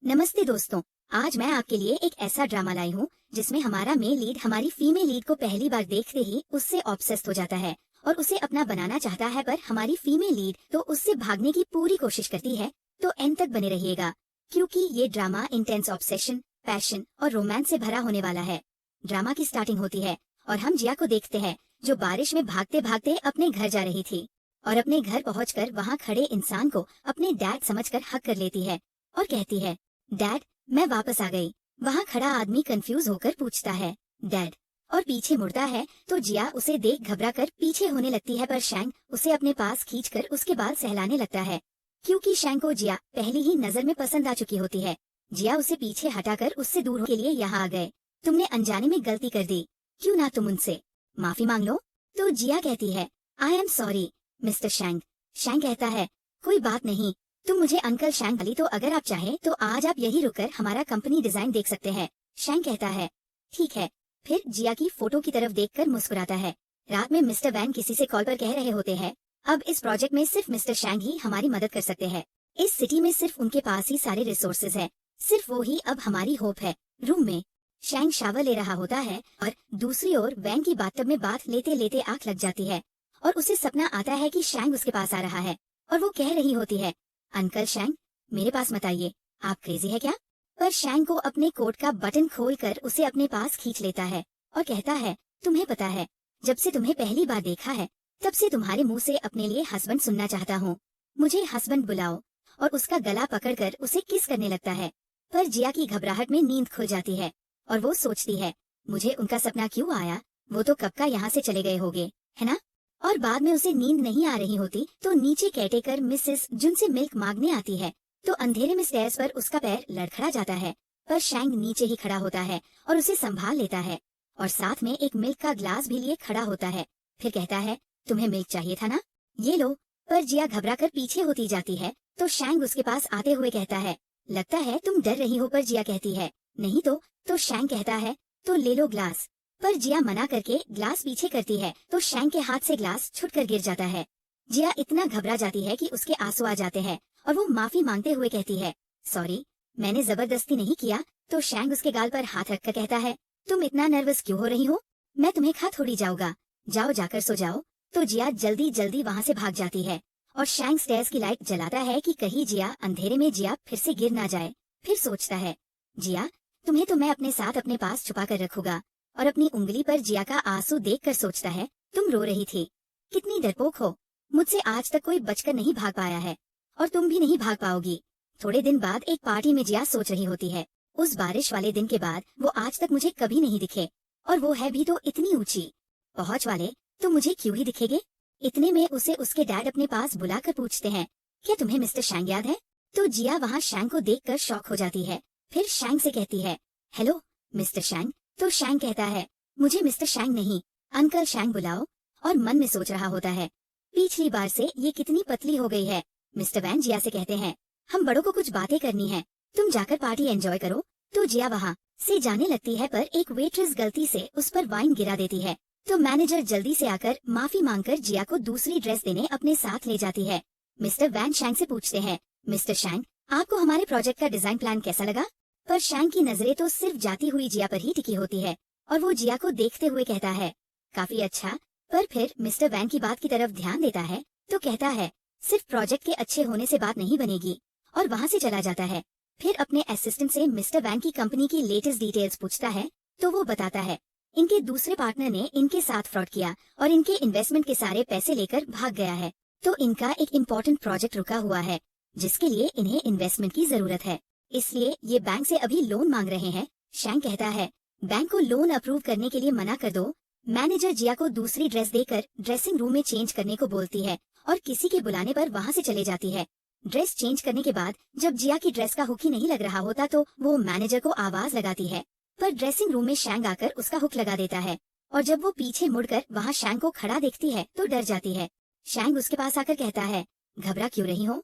नमस्ते दोस्तों। आज मैं आपके लिए एक ऐसा ड्रामा लाई हूँ जिसमें हमारा मेल लीड हमारी फीमेल लीड को पहली बार देखते ही उससे ऑब्सेस्ड हो जाता है और उसे अपना बनाना चाहता है, पर हमारी फीमेल लीड तो उससे भागने की पूरी कोशिश करती है। तो एंड तक बने रहिएगा क्योंकि ये ड्रामा इंटेंस ऑब्सेशन, पैशन और रोमांस से भरा होने वाला है। ड्रामा की स्टार्टिंग होती है और हम जिया को देखते हैं जो बारिश में भागते भागते अपने घर जा रही थी और अपने घर पहुंचकर वहां खड़े इंसान को अपने डैड समझकर हक कर लेती है और कहती है, डैड मैं वापस आ गई। वहाँ खड़ा आदमी कंफ्यूज होकर पूछता है, डैड, और पीछे मुड़ता है तो जिया उसे देख घबरा कर पीछे होने लगती है, पर शैंग उसे अपने पास खींचकर उसके बाल सहलाने लगता है क्योंकि शैंग को जिया पहली ही नजर में पसंद आ चुकी होती है। जिया उसे पीछे हटाकर उससे दूर के लिए यहाँ आ गए। तुमने अनजाने में गलती कर दी, क्यों ना तुम उनसे माफी मांग लो। तो जिया कहती है, आई एम सॉरी मिस्टर शैंग। शैंग कहता है, कोई बात नहीं, तुम मुझे अंकल शैंग वाली, तो अगर आप चाहें तो आज आप यही रुककर हमारा कंपनी डिजाइन देख सकते हैं। शैंग कहता है, ठीक है। फिर जिया की फोटो की तरफ देखकर मुस्कुराता है। रात में मिस्टर वैन किसी से कॉल पर कह रहे होते हैं, अब इस प्रोजेक्ट में सिर्फ मिस्टर शैंग ही हमारी मदद कर सकते हैं। इस सिटी में सिर्फ उनके पास ही सारे रिसोर्सेज है, सिर्फ वो ही अब हमारी होप है। रूम में शैंग शावर ले रहा होता है और दूसरी ओर वैन की बाथटब में बात लेते लेते आंख लग जाती है और उसे सपना आता है कि शैंग उसके पास आ रहा है और वो कह रही होती है, अंकल शैंग मेरे पास मत आइए, आप क्रेजी है क्या। पर शैंग को अपने कोट का बटन खोलकर उसे अपने पास खींच लेता है और कहता है, तुम्हें पता है, जब से तुम्हें पहली बार देखा है तब से तुम्हारे मुंह से अपने लिए हस्बैंड सुनना चाहता हूँ। मुझे हस्बैंड बुलाओ। और उसका गला पकड़कर उसे किस करने लगता है। पर जिया की घबराहट में नींद खुल जाती है और वो सोचती है, मुझे उनका सपना क्यों आया, वो तो कब का यहाँ से चले गए होंगे, है ना। और बाद में उसे नींद नहीं आ रही होती तो नीचे कैटेकर मिसेस जुन से मिल्क मांगने आती है तो अंधेरे में स्टेयर्स पर उसका पैर लड़खड़ा जाता है, पर शैंग नीचे ही खड़ा होता है और उसे संभाल लेता है और साथ में एक मिल्क का ग्लास भी लिए खड़ा होता है। फिर कहता है, तुम्हें मिल्क चाहिए था ना, ये लो। पर जिया घबरा कर पीछे होती जाती है तो शैंग उसके पास आते हुए कहता है, लगता है तुम डर रही हो। पर जिया कहती है, नहीं तो शैंग कहता है, तो ले लो ग्लास। पर जिया मना करके ग्लास पीछे करती है तो शैंग के हाथ से ग्लास छुटकर गिर जाता है। जिया इतना घबरा जाती है कि उसके आंसू आ जाते हैं और वो माफी मांगते हुए कहती है, सॉरी, मैंने जबरदस्ती नहीं किया। तो शैंग उसके गाल पर हाथ रखकर कहता है, तुम इतना नर्वस क्यों हो रही हो, मैं तुम्हें खा थोड़ी जाऊंगा, जाओ जाकर सो जाओ। तो जिया जल्दी जल्दी वहाँ से भाग जाती है और शैंग स्टेयर्स की लाइट जलाता है कि कहीं जिया अंधेरे में जिया फिर से गिर ना जाए। फिर सोचता है, जिया तुम्हें तो मैं अपने साथ अपने पास छुपा कर रखूंगा। और अपनी उंगली पर जिया का आंसू देखकर सोचता है, तुम रो रही थी, कितनी डरपोक हो, मुझसे आज तक कोई बचकर नहीं भाग पाया है और तुम भी नहीं भाग पाओगी। थोड़े दिन बाद एक पार्टी में जिया सोच रही होती है, उस बारिश वाले दिन के बाद वो आज तक मुझे कभी नहीं दिखे और वो है भी तो इतनी ऊंची पहुंच वाले, तो मुझे क्यों ही दिखेंगे। इतने में उसे उसके डैड अपने पास बुलाकर पूछते हैं, क्या तुम्हें मिस्टर शैंग याद है। तो जिया वहाँ शैंग को देखकर शॉक हो जाती है। फिर शैंग से कहती है, हेलो मिस्टर शैंग। तो शैंग कहता है, मुझे मिस्टर शैंग नहीं, अंकल शैंग बुलाओ। और मन में सोच रहा होता है, पिछली बार से ये कितनी पतली हो गई है। मिस्टर वैन जिया से कहते हैं, हम बड़ों को कुछ बातें करनी है, तुम जाकर पार्टी एंजॉय करो। तो जिया वहाँ से जाने लगती है पर एक वेट्रेस गलती से उस पर वाइन गिरा देती है तो मैनेजर जल्दी से आकर माफी मांगकर जिया को दूसरी ड्रेस देने अपने साथ ले जाती है। मिस्टर वैन शैंग से पूछते हैं, मिस्टर शैंग आपको हमारे प्रोजेक्ट का डिजाइन प्लान कैसा लगा। पर शैंग की नजरें तो सिर्फ जाती हुई जिया पर ही टिकी होती है और वो जिया को देखते हुए कहता है, काफी अच्छा। पर फिर मिस्टर वैन की बात की तरफ ध्यान देता है तो कहता है, सिर्फ प्रोजेक्ट के अच्छे होने से बात नहीं बनेगी, और वहाँ से चला जाता है। फिर अपने असिस्टेंट से मिस्टर वैन की कंपनी की लेटेस्ट डिटेल्स पूछता है तो वो बताता है, इनके दूसरे पार्टनर ने इनके साथ फ्रॉड किया और इनके इन्वेस्टमेंट के सारे पैसे लेकर भाग गया है, तो इनका एक इम्पोर्टेंट प्रोजेक्ट रुका हुआ है जिसके लिए इन्हें इन्वेस्टमेंट की जरूरत है, इसलिए ये बैंक से अभी लोन मांग रहे हैं। शैंग कहता है, बैंक को लोन अप्रूव करने के लिए मना कर दो। मैनेजर जिया को दूसरी ड्रेस देकर ड्रेसिंग रूम में चेंज करने को बोलती है और किसी के बुलाने पर वहाँ से चले जाती है। ड्रेस चेंज करने के बाद जब जिया की ड्रेस का हुक ही नहीं लग रहा होता तो वो मैनेजर को आवाज लगाती है, पर ड्रेसिंग रूम में शैंग आकर उसका हुक लगा देता है और जब वो पीछे मुड़कर वहाँ शैंग को खड़ा देखती है तो डर जाती है। शैंग उसके पास आकर कहता है, घबरा क्यों रही हो,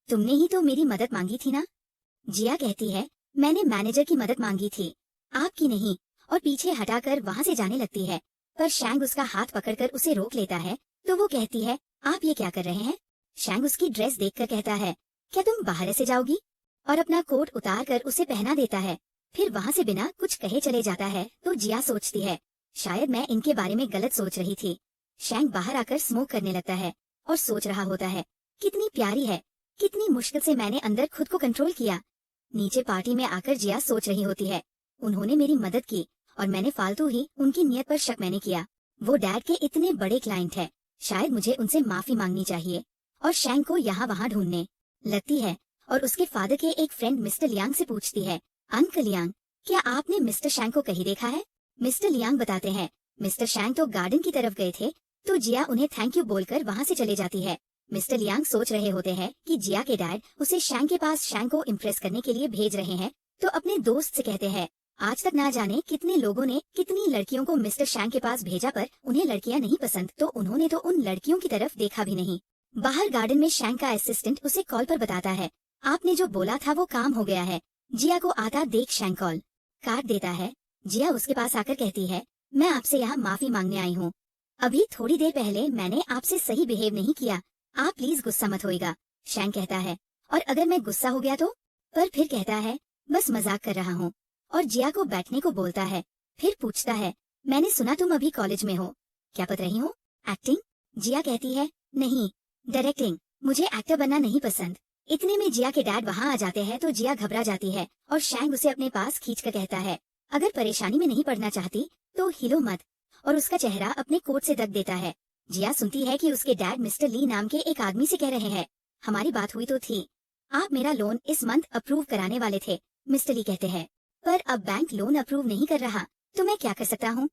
तुमने ही तो मेरी मदद मांगी थी ना। जिया कहती है, मैंने मैनेजर की मदद मांगी थी, आपकी नहीं, और पीछे हटाकर वहाँ से जाने लगती है। पर शैंग उसका हाथ पकड़कर उसे रोक लेता है तो वो कहती है, आप ये क्या कर रहे हैं। शैंग उसकी ड्रेस देखकर कहता है, क्या तुम बाहर ऐसे जाओगी। और अपना कोट उतार कर उसे पहना देता है। फिर वहाँ से बिना कुछ कहे चले जाता है। तो जिया सोचती है, शायद मैं इनके बारे में गलत सोच रही थी। शैंक बाहर आकर स्मोक करने लगता है और सोच रहा होता है, कितनी प्यारी है, कितनी मुश्किल से मैंने अंदर खुद को कंट्रोल किया। नीचे पार्टी में आकर जिया सोच रही होती है, उन्होंने मेरी मदद की और मैंने फालतू ही उनकी नियत पर शक मैंने किया। वो डैड के इतने बड़े क्लाइंट है, शायद मुझे उनसे माफी मांगनी चाहिए। और शैंक को यहाँ वहाँ ढूंढने लगती है और उसके फादर के एक फ्रेंड मिस्टर लियांग से पूछती है, अंकल लियांग, क्या आपने मिस्टर शैंक को कहीं देखा है? मिस्टर लियांग बताते हैं, मिस्टर शैंक तो गार्डन की तरफ गए थे। तो जिया उन्हें थैंक यू बोलकर वहाँ से चले जाती है। मिस्टर लियांग सोच रहे होते हैं कि जिया के डैड उसे शैंक के पास शैंक को इम्प्रेस करने के लिए भेज रहे हैं। तो अपने दोस्त से कहते हैं, आज तक ना जाने कितने लोगों ने कितनी लड़कियों को मिस्टर शैंक के पास भेजा, पर उन्हें लड़कियां नहीं पसंद, तो उन्होंने तो उन लड़कियों की तरफ देखा भी नहीं। बाहर गार्डन में शैंक का असिस्टेंट उसे कॉल पर बताता है, आपने जो बोला था वो काम हो गया है। जिया को आता देख शैंक कॉल काट देता है। जिया उसके पास आकर कहती है, मैं आपसे यहाँ माफी मांगने आई हूँ। अभी थोड़ी देर पहले मैंने आपसे सही बिहेव नहीं किया, आप प्लीज गुस्सा मत होइएगा। शैंक कहता है, और अगर मैं गुस्सा हो गया तो? पर फिर कहता है, बस मजाक कर रहा हूँ। और जिया को बैठने को बोलता है। फिर पूछता है, मैंने सुना तुम अभी कॉलेज में हो, क्या पढ़ रही हो? एक्टिंग? जिया कहती है, नहीं, डायरेक्टिंग, मुझे एक्टर बनना नहीं पसंद। इतने में जिया के डैड वहाँ आ जाते हैं तो जिया घबरा जाती है और शैंक उसे अपने पास खींचकर कहता है, अगर परेशानी में नहीं पड़ना चाहती तो हिलो मत, और उसका चेहरा अपने कोट से ढक देता है। जिया सुनती है कि उसके डैड मिस्टर ली नाम के एक आदमी से कह रहे हैं, हमारी बात हुई तो थी, आप मेरा लोन इस मंथ अप्रूव कराने वाले थे। मिस्टर ली कहते हैं, पर अब बैंक लोन अप्रूव नहीं कर रहा, तो मैं क्या कर सकता हूँ?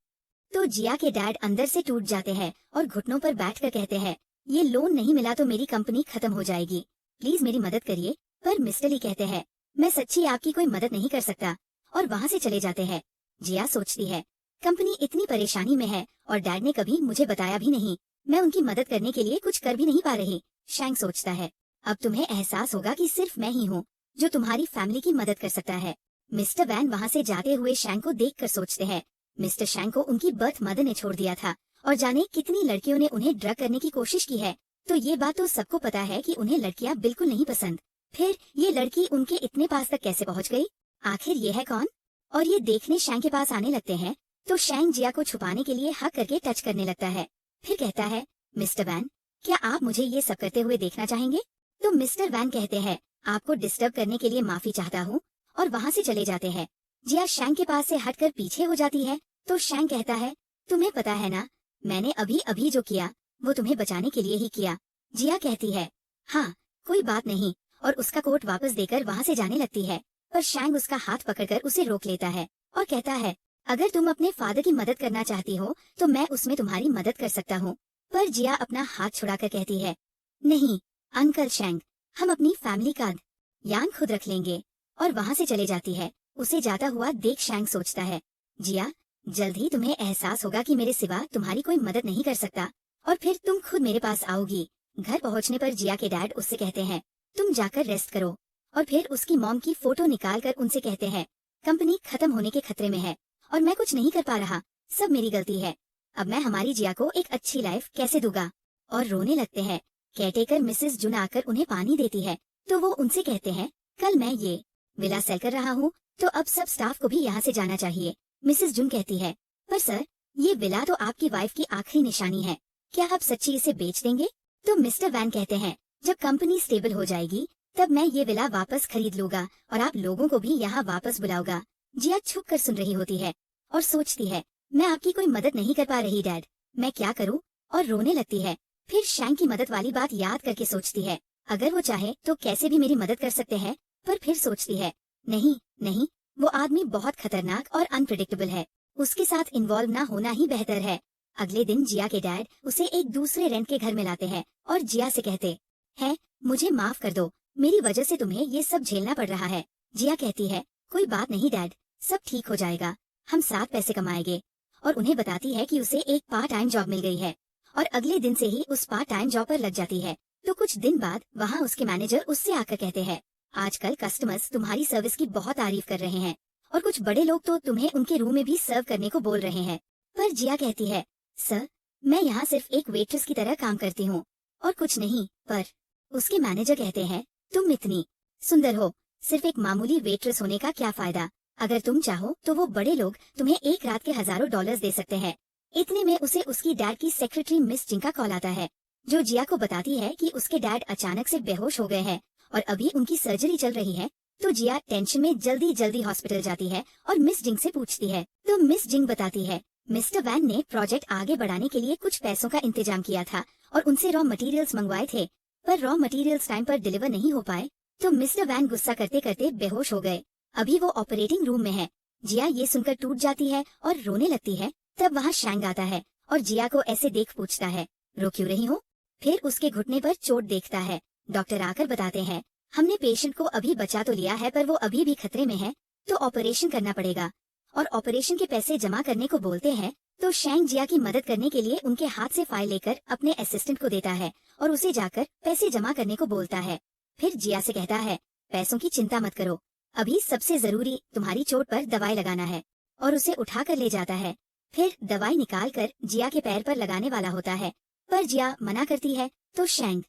तो जिया के डैड अंदर से टूट जाते हैं और घुटनों पर बैठकर कहते हैं, ये लोन नहीं मिला तो मेरी कंपनी खत्म हो जाएगी, प्लीज मेरी मदद करिए। पर मिस्टर ली कहते हैं, मैं सच्ची आपकी कोई मदद नहीं कर सकता, और वहाँ से चले जाते हैं। जिया सोचती है, कंपनी इतनी परेशानी में है और डैड ने कभी मुझे बताया भी नहीं, मैं उनकी मदद करने के लिए कुछ कर भी नहीं पा रही। शैंक सोचता है, अब तुम्हें एहसास होगा कि सिर्फ मैं ही हूँ जो तुम्हारी फैमिली की मदद कर सकता है। मिस्टर वैन वहाँ से जाते हुए शैंक को देखकर सोचते हैं, मिस्टर शैंक को उनकी बर्थ मदर ने छोड़ दिया था और जाने कितनी लड़कियों ने उन्हें ड्रग करने की कोशिश की है। तो ये बात तो सबको पता है कि उन्हें लड़कियां बिल्कुल नहीं पसंद। फिर ये लड़की उनके इतने पास तक कैसे पहुंच गई? आखिर ये है कौन? और ये देखने शैंक के पास आने लगते हैं तो शैंक जिया को छुपाने के लिए हक करके टच करने लगता है। फिर कहता है, मिस्टर वैन, क्या आप मुझे ये सब करते हुए देखना चाहेंगे? तो मिस्टर वैन कहते हैं, आपको डिस्टर्ब करने के लिए माफी चाहता हूँ, और वहाँ से चले जाते हैं। जिया शैंक के पास से हटकर पीछे हो जाती है तो शैंक कहता है, तुम्हें पता है ना, मैंने अभी अभी जो किया वो तुम्हें बचाने के लिए ही किया। जिया कहती है, हाँ कोई बात नहीं, और उसका कोट वापस देकर वहाँ से जाने लगती है। पर शैंक उसका हाथ पकड़कर उसे रोक लेता है और कहता है, अगर तुम अपने फादर की मदद करना चाहती हो तो मैं उसमें तुम्हारी मदद कर सकता हूँ। पर जिया अपना हाथ छुड़ाकर कहती है, नहीं अंकल शैंक, हम अपनी फैमिली का ध्यान खुद रख लेंगे, और वहाँ से चले जाती है। उसे जाता हुआ देख शैंक सोचता है, जिया, जल्द ही तुम्हें एहसास होगा कि मेरे सिवा तुम्हारी कोई मदद नहीं कर सकता, और फिर तुम खुद मेरे पास आओगी। घर पहुँचने पर जिया के डैड उससे कहते हैं, तुम जाकर रेस्ट करो, और फिर उसकी मॉम की फोटो निकाल कर उनसे कहते हैं, कंपनी खत्म होने के खतरे में है और मैं कुछ नहीं कर पा रहा, सब मेरी गलती है, अब मैं हमारी जिया को एक अच्छी लाइफ कैसे दूंगा। और रोने लगते हैं। केयरटेकर मिसेस जुन आकर उन्हें पानी देती है तो वो उनसे कहते हैं, कल मैं ये विला सेल कर रहा हूँ तो अब सब स्टाफ को भी यहाँ से जाना चाहिए। मिसेस जुन कहती है, पर सर ये विला तो आपकी वाइफ की आखिरी निशानी है, क्या आप सच्ची इसे बेच देंगे? तो मिस्टर वैन कहते हैं, जब कंपनी स्टेबल हो जाएगी तब मैं ये विला वापस खरीद लूंगा और आप लोगों को भी यहाँ वापस बुलाऊंगा। जिया छुप कर सुन रही होती है और सोचती है, मैं आपकी कोई मदद नहीं कर पा रही डैड, मैं क्या करूँ? और रोने लगती है। फिर शैंक की मदद वाली बात याद करके सोचती है, अगर वो चाहे तो कैसे भी मेरी मदद कर सकते हैं। पर फिर सोचती है, नहीं नहीं, वो आदमी बहुत खतरनाक और अनप्रिडिक्टेबल है, उसके साथ इन्वॉल्व ना होना ही बेहतर है। अगले दिन जिया के डैड उसे एक दूसरे रेंट के घर में लाते हैं और जिया से कहते हैं, मुझे माफ कर दो, मेरी वजह से तुम्हें ये सब झेलना पड़ रहा है। जिया कहती है, कोई बात नहीं डैड, सब ठीक हो जाएगा, हम साथ पैसे कमाएंगे। और उन्हें बताती है कि उसे एक पार्ट टाइम जॉब मिल गई है और अगले दिन से ही उस पार्ट टाइम जॉब पर लग जाती है। तो कुछ दिन बाद वहाँ उसके मैनेजर उससे आकर कहते हैं, आजकल कस्टमर्स तुम्हारी सर्विस की बहुत तारीफ कर रहे हैं और कुछ बड़े लोग तो तुम्हें उनके रूम में भी सर्व करने को बोल रहे हैं। पर जिया कहती है, सर मैं यहाँ सिर्फ एक वेट्रेस की तरह काम करती हूँ और कुछ नहीं। पर उसके मैनेजर कहते हैं, तुम इतनी सुंदर हो, सिर्फ एक मामूली वेट्रेस होने का क्या फायदा? अगर तुम चाहो तो वो बड़े लोग तुम्हें एक रात के हजारों डॉलर्स दे सकते हैं। इतने में उसे उसकी डैड की सेक्रेटरी मिस जिंग का कॉल आता है, जो जिया को बताती है कि उसके डैड अचानक से बेहोश हो गए हैं और अभी उनकी सर्जरी चल रही है। तो जिया टेंशन में जल्दी जल्दी हॉस्पिटल जाती है और मिस जिंग से पूछती है। तो मिस जिंग बताती है, मिस्टर वैन ने प्रोजेक्ट आगे बढ़ाने के लिए कुछ पैसों का इंतजाम किया था और उनसे रॉ मटेरियल्स मंगवाए थे, पर रॉ मटेरियल्स टाइम पर डिलीवर नहीं हो पाए। तो मिस्टर वैन गुस्सा करते करते बेहोश हो गए। अभी वो ऑपरेटिंग रूम में है। जिया ये सुनकर टूट जाती है और रोने लगती है। तब वहाँ शैंग आता है और जिया को ऐसे देख पूछता है, रो क्यों रही हो? फिर उसके घुटने पर चोट देखता है। डॉक्टर आकर बताते हैं, हमने पेशेंट को अभी बचा तो लिया है, पर वो अभी भी खतरे में है, तो ऑपरेशन करना पड़ेगा। और ऑपरेशन के पैसे जमा करने को बोलते हैं। तो शैंग जिया की मदद करने के लिए उनके हाथ से फाइल लेकर अपने असिस्टेंट को देता है और उसे जाकर पैसे जमा करने को बोलता है। फिर जिया से कहता है, पैसों की चिंता मत करो, अभी सबसे जरूरी तुम्हारी चोट पर दवाई लगाना है, और उसे उठा कर ले जाता है। फिर दवाई निकाल कर जिया के पैर पर लगाने वाला होता है, पर जिया मना करती है। तो शैंग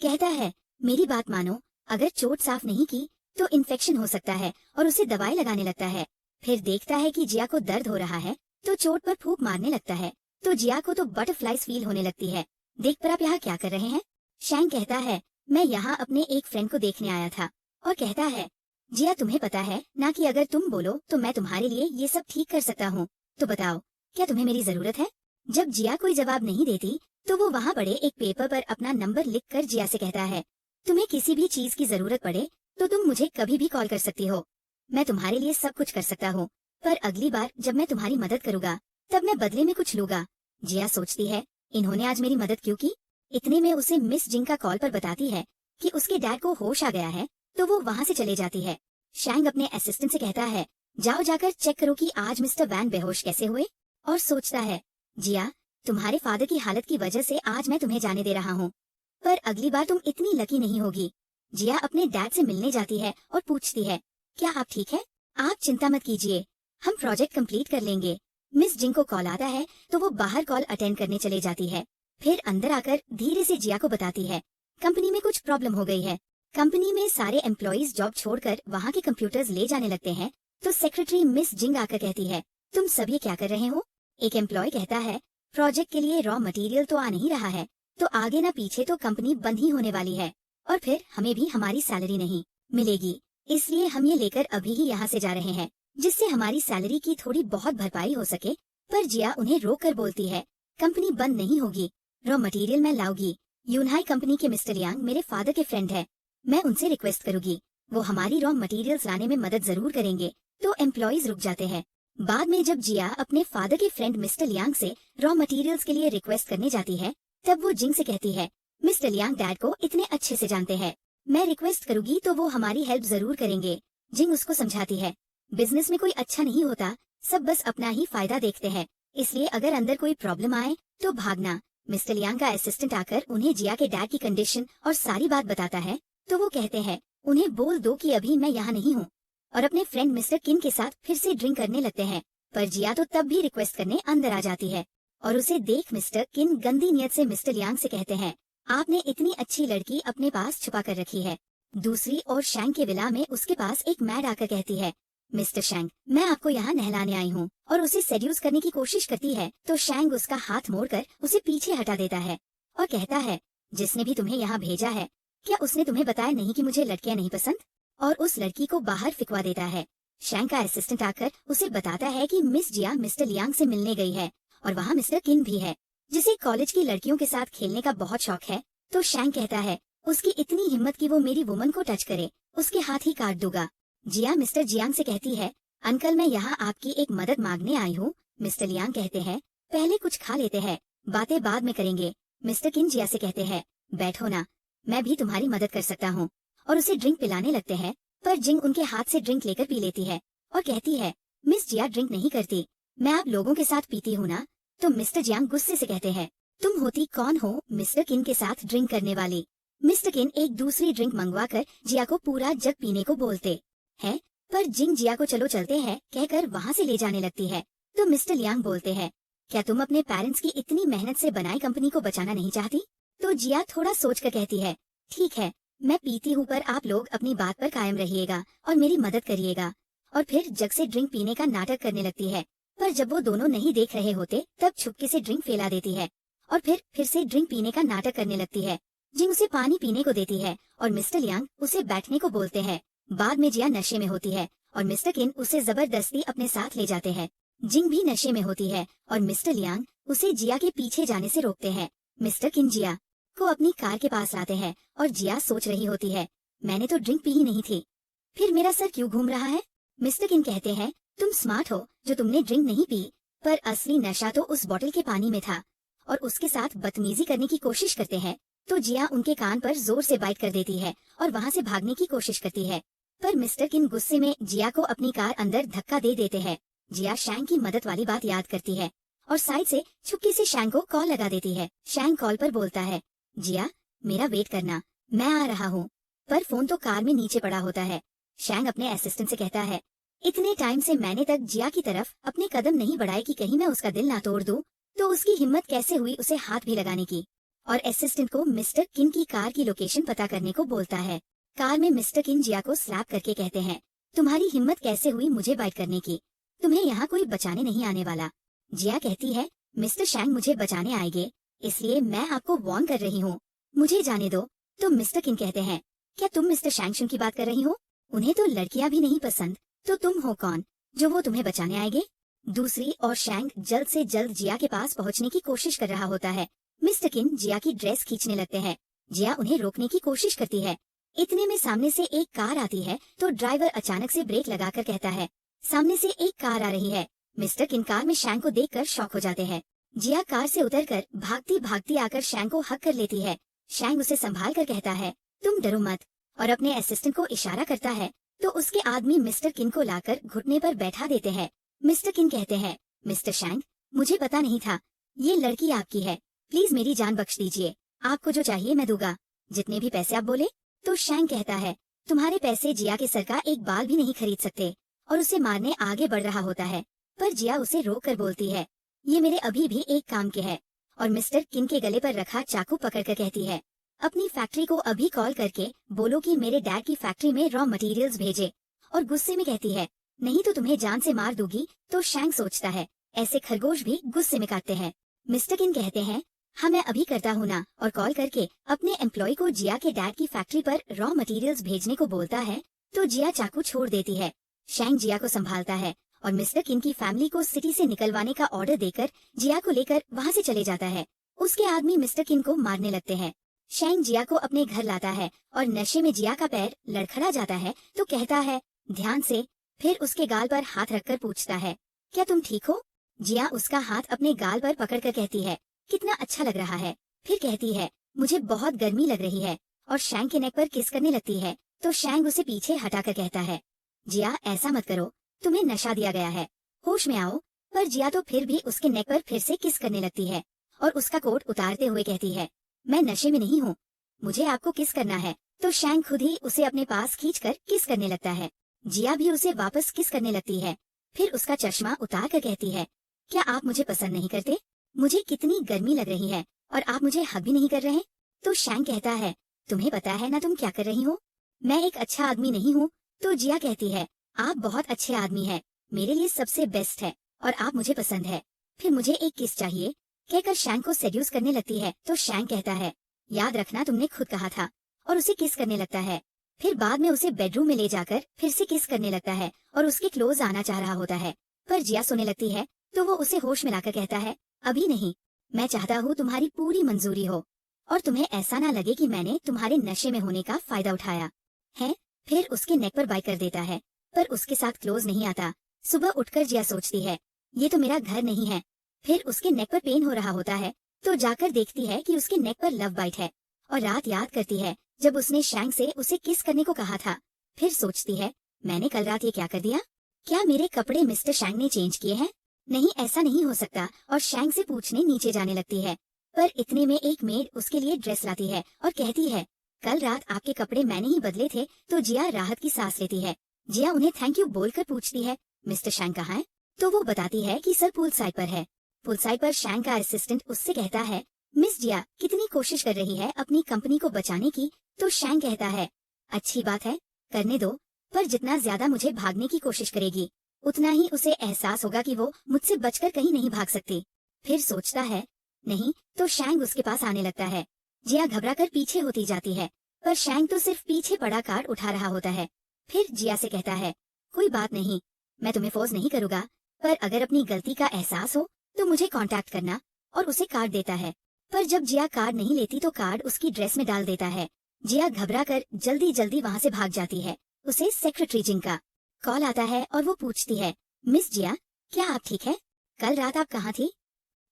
कहता है, मेरी बात मानो, अगर चोट साफ नहीं की तो इन्फेक्शन हो सकता है, और उसे दवाई लगाने लगता है। फिर देखता है कि जिया को दर्द हो रहा है, तो चोट पर फूंक मारने लगता है। तो जिया को तो बटरफ्लाइज फील होने लगती है। देख पर आप यहाँ क्या कर रहे हैं? शैंग कहता है, मैं यहाँ अपने एक फ्रेंड को देखने आया था। और कहता है, जिया तुम्हें पता है ना कि अगर तुम बोलो तो मैं तुम्हारे लिए ये सब ठीक कर सकता हूँ, तो बताओ क्या तुम्हें मेरी जरूरत है? जब जिया कोई जवाब नहीं देती तो वो वहाँ बड़े एक पेपर पर अपना नंबर लिख कर जिया से कहता है, तुम्हें किसी भी चीज की जरूरत पड़े तो तुम मुझे कभी भी कॉल कर सकती हो, मैं तुम्हारे लिए सब कुछ कर सकता हूँ, पर अगली बार जब मैं तुम्हारी मदद करूँगा तब मैं बदले में कुछ लूंगा। जिया सोचती है, इन्होंने आज मेरी मदद क्यों की? इतने में उसे मिस जिंग का कॉल पर बताती है कि उसके डैड को होश आ गया है, तो वो वहाँ से चले जाती है। शैंग अपने असिस्टेंट से कहता है, जाओ जाकर चेक करो कि आज मिस्टर वैन बेहोश कैसे हुए। और सोचता है, जिया तुम्हारे फादर की हालत की वजह से आज मैं तुम्हें जाने दे रहा हूँ, पर अगली बार तुम इतनी लकी नहीं होगी। जिया अपने डैड से मिलने जाती है और पूछती है, क्या आप ठीक है? आप चिंता मत कीजिए, हम प्रोजेक्ट कंप्लीट कर लेंगे। मिस जिंग को कॉल आता है तो वो बाहर कॉल अटेंड करने चले जाती है। फिर अंदर आकर धीरे से जिया को बताती है, कंपनी में कुछ प्रॉब्लम हो गई है। कंपनी में सारे एम्प्लॉइज जॉब छोड़कर वहाँ के कंप्यूटर्स ले जाने लगते हैं। तो सेक्रेटरी मिस जिंग आकर कहती है, तुम सब ये क्या कर रहे हो? एक एम्प्लॉय कहता है, प्रोजेक्ट के लिए रॉ मटेरियल तो आ नहीं रहा है, तो आगे ना पीछे तो कंपनी बंद ही होने वाली है, और फिर हमें भी हमारी सैलरी नहीं मिलेगी, इसलिए हम ये लेकर अभी ही यहाँ से जा रहे हैं, जिससे हमारी सैलरी की थोड़ी बहुत भरपाई हो सके। पर जिया उन्हें रोक कर बोलती है, कंपनी बंद नहीं होगी, रॉ मटेरियल मैं लाऊंगी। यूनहाई कंपनी के मिस्टर यांग मेरे फादर के फ्रेंड है, मैं उनसे रिक्वेस्ट करूंगी, वो हमारी रॉ मटेरियल्स लाने में मदद जरूर करेंगे। तो एम्प्लॉइज रुक जाते हैं। बाद में जब जिया अपने फादर के फ्रेंड मिस्टर यांग से रॉ मटेरियल्स के लिए रिक्वेस्ट करने जाती है, तब वो जिंग से कहती है, मिस्टर यांग डैड को इतने अच्छे से जानते हैं, मैं रिक्वेस्ट करूंगी तो वो हमारी हेल्प जरूर करेंगे। जिंग उसको समझाती है, बिजनेस में कोई अच्छा नहीं होता, सब बस अपना ही फायदा देखते हैं, इसलिए अगर अंदर कोई प्रॉब्लम आए तो भागना। मिस्टर यांग का असिस्टेंट आकर उन्हें जिया के डैड की कंडीशन और सारी बात बताता है, तो वो कहते हैं, उन्हें बोल दो कि अभी मैं यहाँ नहीं हूँ, और अपने फ्रेंड मिस्टर किन के साथ फिर से ड्रिंक करने लगते हैं। पर जिया तो तब भी रिक्वेस्ट करने अंदर आ जाती है, और उसे देख मिस्टर किन गंदी नियत से मिस्टर यांग से कहते हैं, आपने इतनी अच्छी लड़की अपने पास छुपा कर रखी है। दूसरी ओर शैंग के विला में उसके पास एक मैड आकर कहती है, मिस्टर शैंग मैं आपको यहाँ नहलाने आई हूँ, और उसे सेड्यूस करने की कोशिश करती है। तो शैंग उसका हाथ मोड़कर उसे पीछे हटा देता है और कहता है, जिसने भी तुम्हें यहाँ भेजा है, क्या उसने तुम्हें बताया नहीं कि मुझे लड़कियां नहीं पसंद? और उस लड़की को बाहर फिकवा देता है। शैंग का असिस्टेंट आकर उसे बताता है कि मिस जिया मिस्टर लियांग से मिलने गई है, और वहाँ मिस्टर किन भी है, जिसे कॉलेज की लड़कियों के साथ खेलने का बहुत शौक है। तो शैंग कहता है, उसकी इतनी हिम्मत कि वो मेरी वुमन को टच करे, उसके हाथ ही काट दूंगा। जिया मिस्टर जियांग से कहती है, अंकल मैं यहाँ आपकी एक मदद मांगने आई हूँ। मिस्टर लियांग कहते हैं, पहले कुछ खा लेते हैं, बातें बाद में करेंगे। मिस्टर किन जिया से कहते हैं, बैठो ना, मैं भी तुम्हारी मदद कर सकता हूँ, और उसे ड्रिंक पिलाने लगते हैं। पर जिंग उनके हाथ से ड्रिंक लेकर पी लेती है और कहती है, मिस जिया ड्रिंक नहीं करती, मैं आप लोगों के साथ पीती हूँ ना। तो मिस्टर जियांग गुस्से से कहते हैं, तुम होती कौन हो मिस्टर किन के साथ ड्रिंक करने वाली? मिस्टर किन एक दूसरी ड्रिंक मंगवाकर जिया को पूरा जग पीने को बोलते हैं, पर जिंग जिया को चलो चलते हैं कहकर वहाँ से ले जाने लगती है। तो मिस्टर लियांग बोलते हैं, क्या तुम अपने पेरेंट्स की इतनी मेहनत से बनाई कंपनी को बचाना नहीं चाहती? तो जिया थोड़ा सोच कर कहती है, ठीक है, मैं पीती हूँ पर आप लोग अपनी बात पर कायम रहिएगा और मेरी मदद करिएगा। और फिर जग से ड्रिंक पीने का नाटक करने लगती है, पर जब वो दोनों नहीं देख रहे होते तब छुपके से ड्रिंक फैला देती है और फिर से ड्रिंक पीने का नाटक करने लगती है। जिंग उसे पानी पीने को देती है और मिस्टर लियांग उसे बैठने को बोलते हैं। बाद में जिया नशे में होती है और मिस्टर किन उसे जबरदस्ती अपने साथ ले जाते हैं। जिंग भी नशे में होती है और मिस्टर लियांग उसे जिया के पीछे जाने से रोकते हैं। मिस्टर किन जिया को अपनी कार के पास लाते हैं और जिया सोच रही होती है, मैंने तो ड्रिंक पी ही नहीं थी, फिर मेरा सर क्यों घूम रहा है। मिस्टर किन कहते हैं, तुम स्मार्ट हो जो तुमने ड्रिंक नहीं पी, पर असली नशा तो उस बोतल के पानी में था। और उसके साथ बदतमीजी करने की कोशिश करते हैं तो जिया उनके कान पर जोर से बाइट कर देती है और वहाँ से भागने की कोशिश करती है, पर मिस्टर किन गुस्से में जिया को अपनी कार अंदर धक्का दे देते हैं। जिया शैंग की मदद वाली बात याद करती है और साइड से छुपके से शैंग को कॉल लगा देती है। शैंग कॉल पर बोलता है, जिया मेरा वेट करना, मैं आ रहा हूँ, पर फोन तो कार में नीचे पड़ा होता है। शैंग अपने असिस्टेंट से कहता है, इतने टाइम से मैंने तक जिया की तरफ अपने कदम नहीं बढ़ाए कि कहीं मैं उसका दिल ना तोड़ दूं, तो उसकी हिम्मत कैसे हुई उसे हाथ भी लगाने की। और असिस्टेंट को मिस्टर किन की कार की लोकेशन पता करने को बोलता है। कार में मिस्टर किन जिया को स्लैप करके कहते हैं, तुम्हारी हिम्मत कैसे हुई मुझे बाइट करने की, तुम्हें यहाँ कोई बचाने नहीं आने वाला। जिया कहती है, मिस्टर शैंग मुझे बचाने आएंगे, इसलिए मैं आपको वार्न कर रही हूँ, मुझे जाने दो। तो मिस्टर किन कहते हैं, क्या तुम मिस्टर शैंग की बात कर रही हो, उन्हें तो लड़कियां भी नहीं पसंद, तो तुम हो कौन जो वो तुम्हें बचाने आएंगे। दूसरी और शैंग जल्द से जल्द जिया के पास पहुंचने की कोशिश कर रहा होता है। मिस्टर किन जिया की ड्रेस खींचने लगते हैं। जिया उन्हें रोकने की कोशिश करती है। इतने में सामने से एक कार आती है तो ड्राइवर अचानक से ब्रेक लगाकर कहता है, सामने से एक कार आ रही है। मिस्टर किन कार में शैंग को देखकर शॉक हो जाते हैं। जिया कार से उतरकर भागती भागती आकर शैंग को हक कर लेती है। शैंग उसे संभाल कर कहता है, तुम डरो मत, और अपने असिस्टेंट को इशारा करता है तो उसके आदमी मिस्टर किन को लाकर घुटने पर बैठा देते हैं। मिस्टर किन कहते हैं, मिस्टर शैंग मुझे पता नहीं था, ये लड़की आपकी है, प्लीज मेरी जान बख्श दीजिए, आपको जो चाहिए मैं दूंगा, जितने भी पैसे आप बोले। तो शैंग कहता है, तुम्हारे पैसे जिया के सर का एक बाल भी नहीं खरीद सकते, और उसे मारने आगे बढ़ रहा होता है, पर जिया उसे रोक कर बोलती है, ये मेरे अभी भी एक काम के है, और मिस्टर किन के गले पर रखा चाकू पकड़कर कहती है, अपनी फैक्ट्री को अभी कॉल करके बोलो कि मेरे डैड की फैक्ट्री में रॉ मटेरियल्स भेजे। और गुस्से में कहती है, नहीं तो तुम्हें जान से मार दूंगी। तो शैंग सोचता है, ऐसे खरगोश भी गुस्से में काटते हैं। मिस्टर किन कहते हैं, हाँ मैं अभी करता हूँ ना, और कॉल करके अपने एम्प्लॉय को जिया के डैड की फैक्ट्री पर रॉ मटेरियल्स भेजने को बोलता है। तो जिया चाकू छोड़ देती है। शैंग जिया को संभालता है और मिस्टर किन की फैमिली को सिटी से निकलवाने का ऑर्डर देकर जिया को लेकर वहाँ से चले जाता है। उसके आदमी मिस्टर किन को मारने लगते हैं। शैंग जिया को अपने घर लाता है और नशे में जिया का पैर लड़खड़ा जाता है तो कहता है, ध्यान से। फिर उसके गाल पर हाथ रखकर पूछता है, क्या तुम ठीक हो। जिया उसका हाथ अपने गाल पर पकड़कर कहती है, कितना अच्छा लग रहा है। फिर कहती है, मुझे बहुत गर्मी लग रही है, और शैंग के नेक पर किस करने लगती है। तो शैंग उसे पीछे हटाकर कहता है, जिया ऐसा मत करो, तुम्हें नशा दिया गया है, होश में आओ। पर जिया तो फिर भी उसके नेक पर फिर से किस करने लगती है और उसका कोट उतारते हुए कहती है, मैं नशे में नहीं हूँ, मुझे आपको किस करना है। तो शैंग खुद ही उसे अपने पास खींचकर किस करने लगता है। जिया भी उसे वापस किस करने लगती है। फिर उसका चश्मा उतार कर कहती है, क्या आप मुझे पसंद नहीं करते, मुझे कितनी गर्मी लग रही है और आप मुझे हक भी नहीं कर रहे। तो शैंग कहता है, तुम्हें पता है ना तुम क्या कर रही हो, मैं एक अच्छा आदमी नहीं हूँ। तो जिया कहती है, आप बहुत अच्छे आदमी है, मेरे लिए सबसे बेस्ट है और आप मुझे पसंद है, फिर मुझे एक किस चाहिए। कहकर शैंग को सेड्यूस करने लगती है। तो शैंग कहता है, याद रखना तुमने खुद कहा था, और उसे किस करने लगता है। फिर बाद में उसे बेडरूम में ले जाकर फिर से किस करने लगता है और उसके क्लोज आना चाह रहा होता है। पर जिया सोने लगती है तो वो उसे होश में लाकर कहता है, अभी नहीं, मैं चाहता हूँ तुम्हारी पूरी मंजूरी हो और तुम्हें ऐसा ना लगे कि मैंने तुम्हारे नशे में होने का फायदा उठाया है। फिर उसके नेक पर बाइट कर देता है, पर उसके साथ क्लोज नहीं आता। सुबह उठकर जिया सोचती है, ये तो मेरा घर नहीं है। फिर उसके नेक पर पेन हो रहा होता है तो जाकर देखती है कि उसके नेक पर लव बाइट है, और रात याद करती है जब उसने शैंग से उसे किस करने को कहा था। फिर सोचती है, मैंने कल रात ये क्या कर दिया, क्या मेरे कपड़े मिस्टर शैंग ने चेंज किए हैं, नहीं ऐसा नहीं हो सकता। और शैंग से पूछने नीचे जाने लगती है, पर इतने में एक मेड उसके लिए ड्रेस लाती है और कहती है, कल रात आपके कपड़े मैंने ही बदले थे। तो जिया राहत की सांस लेती है। जिया उन्हें थैंक यू बोलकर पूछती है, मिस्टर शैंग कहाँ है। तो वो बताती है कि सर पूल साइड पर है। पूल साइड पर शैंग का असिस्टेंट उससे कहता है, मिस जिया कितनी कोशिश कर रही है अपनी कंपनी को बचाने की, तो शैंग कहता है, अच्छी बात है, करने दो, पर जितना ज्यादा मुझे भागने की कोशिश करेगी उतना ही उसे एहसास होगा कि वो मुझसे बचकर कहीं नहीं भाग सकती। फिर सोचता है, नहीं, तो शैंग उसके पास आने लगता है। जिया घबराकर पीछे होती जाती है, पर शैंग तो सिर्फ पीछे पड़ा कार्ड उठा रहा होता है। फिर जिया से कहता है, कोई बात नहीं, मैं तुम्हें फोर्स नहीं करूंगा, पर अगर अपनी गलती का एहसास हो तो मुझे कांटेक्ट करना, और उसे कार्ड देता है। पर जब जिया कार्ड नहीं लेती तो कार्ड उसकी ड्रेस में डाल देता है। जिया घबराकर जल्दी जल्दी वहाँ से भाग जाती है। उसे सेक्रेटरी जिंग का कॉल आता है और वो पूछती है, मिस जिया, क्या आप ठीक है? कल रात आप कहाँ थी?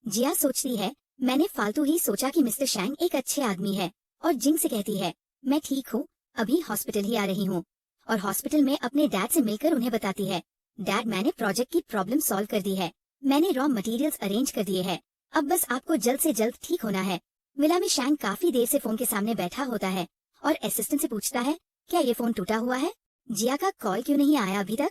जिया सोचती है, मैंने फालतू ही सोचा कि मिस्टर शैंग एक अच्छे आदमी है, और जिंग से कहती है, मैं ठीक हूँ, अभी हॉस्पिटल ही आ रही हूँ। और हॉस्पिटल में अपने डैड से मिलकर उन्हें बताती है, डैड, मैंने प्रोजेक्ट की प्रॉब्लम सॉल्व कर दी है, मैंने रॉ मटेरियल्स अरेंज कर दिए हैं, अब बस आपको जल्द से जल्द ठीक होना है। विला में शैंग काफी देर से फोन के सामने बैठा होता है और असिस्टेंट से पूछता है, क्या ये फोन टूटा हुआ है? जिया का कॉल क्यों नहीं आया अभी तक?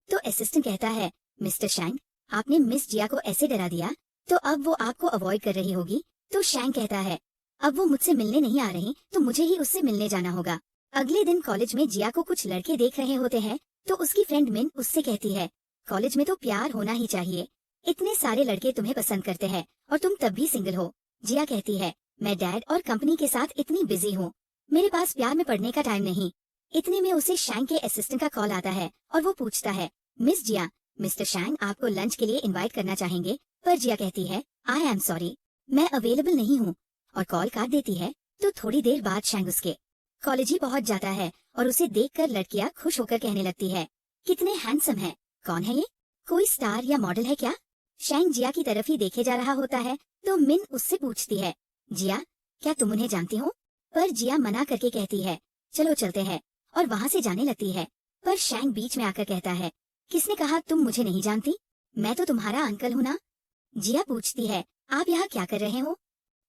तो असिस्टेंट कहता है, मिस्टर शैंग, आपने मिस जिया को ऐसे डरा दिया तो अब वो आपको अवॉइड कर रही होगी। तो शैंग कहता है, अब वो मुझसे मिलने नहीं आ रही तो मुझे ही उससे मिलने जाना होगा। अगले दिन कॉलेज में जिया को कुछ लड़के देख रहे होते हैं तो उसकी फ्रेंड मिन उससे कहती है, कॉलेज में तो प्यार होना ही चाहिए, इतने सारे लड़के तुम्हें पसंद करते हैं और तुम तब भी सिंगल हो। जिया कहती है, मैं डैड और कंपनी के साथ इतनी बिजी हूँ, मेरे पास प्यार में पड़ने का टाइम नहीं। इतने में उसे शैंग के असिस्टेंट का कॉल आता है और वो पूछता है, मिस जिया, मिस्टर शैंग आपको लंच के लिए इनवाइट करना चाहेंगे। पर जिया कहती है, आई एम सॉरी, मैं अवेलेबल नहीं हूँ, और कॉल काट देती है। तो थोड़ी देर बाद शैंग उसके कॉलेज ही पहुँच जाता है और उसे देखकर लड़कियां खुश होकर कहने लगती है, कितने हैंडसम है, कौन है ये, कोई स्टार या मॉडल है क्या? शैंग जिया की तरफ ही देखे जा रहा होता है तो मिन उससे पूछती है, जिया, क्या तुम उन्हें जानती हो? पर जिया मना करके कहती है, चलो चलते हैं, और वहाँ से जाने लगती है। पर शैंग बीच में आकर कहता है, किसने कहा तुम मुझे नहीं जानती? मैं तो तुम्हारा अंकल हूँ ना। जिया पूछती है, आप यहाँ क्या कर रहे हो?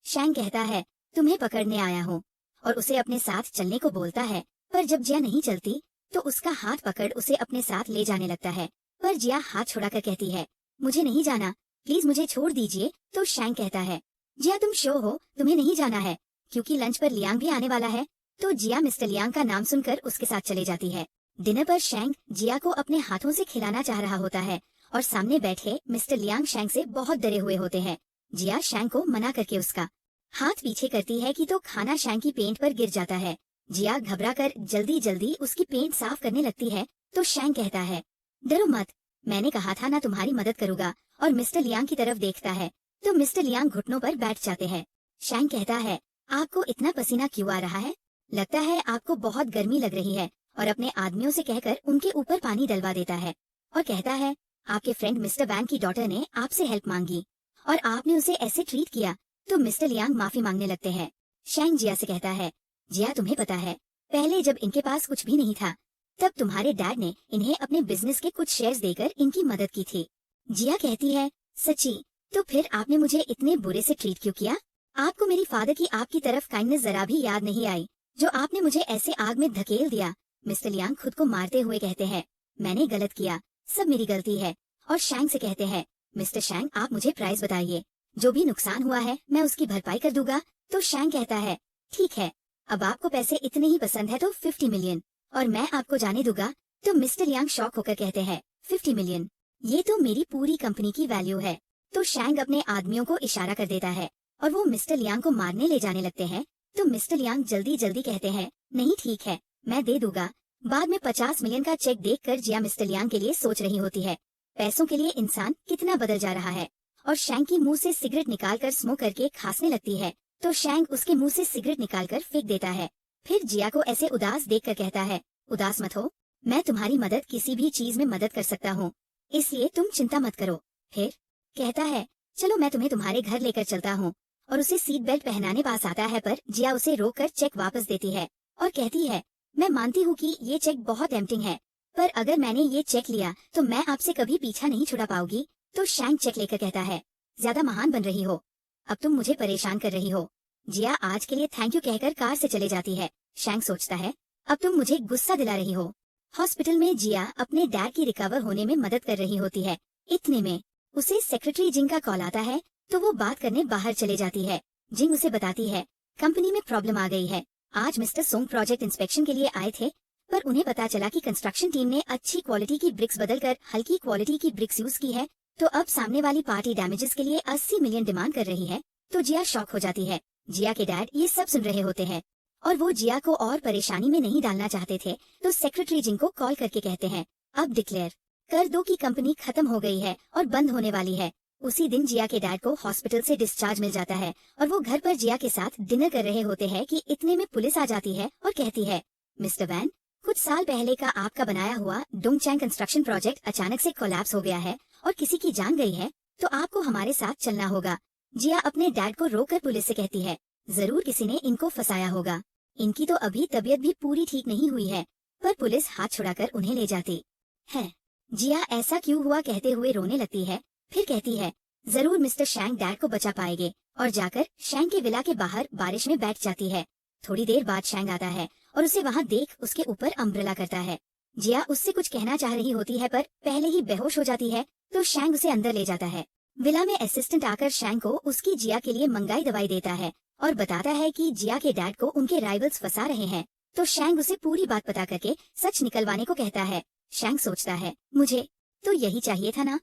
शैंग कहता है, तुम्हें पकड़ने आया हूँ, और उसे अपने साथ चलने को बोलता है। पर जब जिया नहीं चलती तो उसका हाथ पकड़ उसे अपने साथ ले जाने लगता है। पर जिया हाथ छुड़ाकर कहती है, मुझे नहीं जाना, प्लीज मुझे छोड़ दीजिए। तो शैंग कहता है, जिया तुम श्योर हो तुम्हें नहीं जाना है? क्योंकि लंच पर लियांग भी आने वाला है। तो जिया मिस्टर लियांग का नाम सुनकर उसके साथ चले जाती है। डिनर पर शैंग जिया को अपने हाथों से खिलाना चाह रहा होता है और सामने बैठे मिस्टर लियांग शैंग से बहुत डरे हुए होते हैं। जिया शैंग को मना करके उसका हाथ पीछे करती है कि तो खाना शैंग की पेंट पर गिर जाता है। जिया घबराकर जल्दी जल्दी उसकी पेंट साफ करने लगती है तो शैंग कहता है, डरो मत, मैंने कहा था ना तुम्हारी मदद करूंगा। और मिस्टर लियांग की तरफ देखता है तो मिस्टर लियांग घुटनों पर बैठ जाते हैं। शैंग कहता है, आपको इतना पसीना क्यों आ रहा है? लगता है आपको बहुत गर्मी लग रही है। और अपने आदमियों से कहकर उनके ऊपर पानी डलवा देता है और कहता है, आपके फ्रेंड मिस्टर वैंग की डॉटर ने आपसे हेल्प मांगी और आपने उसे ऐसे ट्रीट किया। तो मिस्टर लियांग माफी मांगने लगते हैं। शैंग जिया से कहता है, जिया तुम्हें पता है, पहले जब इनके पास कुछ भी नहीं था तब तुम्हारे डैड ने इन्हें अपने बिजनेस के कुछ शेयर्स देकर इनकी मदद की थी। जिया कहती है, सच्ची? तो फिर आपने मुझे इतने बुरे से ट्रीट क्यों किया? आपको मेरी फादर की आपकी तरफ काइंडनेस जरा भी याद नहीं आई जो आपने मुझे ऐसे आग में धकेल दिया। मिस्टर लियांग खुद को मारते हुए कहते हैं, मैंने गलत किया, सब मेरी गलती है। और शैंग से कहते हैं, मिस्टर शैंग आप मुझे प्राइस बताइए, जो भी नुकसान हुआ है मैं उसकी भरपाई कर दूंगा। तो शैंग कहता है, ठीक है, अब आपको पैसे इतने ही पसंद है तो 50 मिलियन, और मैं आपको जाने दूंगा। तो मिस्टर लियांग शॉक होकर कहते हैं, 50 मिलियन, ये तो मेरी पूरी कंपनी की वैल्यू है। तो शैंग अपने आदमियों को इशारा कर देता है और वो मिस्टर लियांग को मारने ले जाने लगते हैं। तो मिस्टर लियांग जल्दी जल्दी कहते हैं, नहीं ठीक है, मैं दे दूंगा। बाद में 50 मिलियन का चेक देखकर जिया मिस्टर लियांग के लिए सोच रही होती है, पैसों के लिए इंसान कितना बदल जा रहा है। और शैंग की मुंह से सिगरेट निकालकर स्मोक करके खांसने लगती है तो शैंग उसके मुंह से सिगरेट निकालकर फेंक देता है। फिर जिया को ऐसे उदास देखकर कहता है, उदास मत हो, मैं तुम्हारी मदद किसी भी चीज में मदद कर सकता हूँ, इसलिए तुम चिंता मत करो। फिर कहता है, चलो मैं तुम्हें तुम्हारे घर लेकर चलता हूँ। और उसे सीट बेल्ट पहनाने पास आता है पर जिया उसे रोककर चेक वापस देती है और कहती है, मैं मानती हूँ कि ये चेक बहुत टेम्पटिंग है, पर अगर मैंने ये चेक लिया तो मैं आपसे कभी पीछा नहीं छुड़ा पाऊंगी। तो शैंग चेक लेकर कहता है, ज्यादा महान बन रही हो, अब तुम मुझे परेशान कर रही हो। जिया आज के लिए थैंक यू कहकर कार से चले जाती है। शैंग सोचता है, अब तुम मुझे गुस्सा दिला रही हो। हॉस्पिटल में जिया अपने डैड की रिकवर होने में मदद कर रही होती है। इतने में उसे सेक्रेटरी जिंग का कॉल आता है तो वो बात करने बाहर चले जाती है। जिंग उसे बताती है, कंपनी में प्रॉब्लम आ गई है, आज मिस्टर सोंग प्रोजेक्ट इंस्पेक्शन के लिए आए थे, पर उन्हें पता चला कि कंस्ट्रक्शन टीम ने अच्छी क्वालिटी की ब्रिक्स बदलकर हल्की क्वालिटी की ब्रिक्स यूज की है, तो अब सामने वाली पार्टी डैमेजेस के लिए 80 मिलियन डिमांड कर रही है। तो जिया शॉक हो जाती है। जिया के डैड ये सब सुन रहे होते हैं और वो जिया को और परेशानी में नहीं डालना चाहते थे, तो सेक्रेटरी जिंग को कॉल करके कहते हैं, अब डिक्लेयर कर दो कि कंपनी खत्म हो गई है और बंद होने वाली है। उसी दिन जिया के डैड को हॉस्पिटल से डिस्चार्ज मिल जाता है और वो घर पर जिया के साथ डिनर कर रहे होते हैं कि इतने में पुलिस आ जाती है और कहती है, मिस्टर वैन, कुछ साल पहले का आपका बनाया हुआ डोंगचैंग कंस्ट्रक्शन प्रोजेक्ट अचानक से कोलैप्स हो गया है और किसी की जान गई है, तो आपको हमारे साथ चलना होगा। जिया अपने डैड को रोककर पुलिस से कहती है, जरूर किसी ने इनको फंसाया होगा, इनकी तो अभी तबीयत भी पूरी ठीक नहीं हुई है, पर पुलिस हाथ छुड़ाकर उन्हें ले जाती है। जिया ऐसा क्यों हुआ कहते हुए रोने लगती है, फिर कहती है, जरूर मिस्टर शैंग डैड को बचा पाएंगे, और जाकर शैंग के विला के बाहर बारिश में बैठ जाती है। थोड़ी देर बाद शैंग आता है और उसे वहाँ देख उसके ऊपर अम्ब्रेला करता है। जिया उससे कुछ कहना चाह रही होती है, पर पहले ही बेहोश हो जाती है, तो शैंग उसे अंदर ले जाता है। विला में असिस्टेंट आकर शैंग को उसकी जिया के लिए मंगाई दवाई देता है और बताता है कि जिया के डैड को उनके राइवल्स फंसा रहे हैं, तो शैंग उसे पूरी बात पता करके सच निकलवाने को कहता है। शैंग सोचता है, मुझे तो यही चाहिए था ना,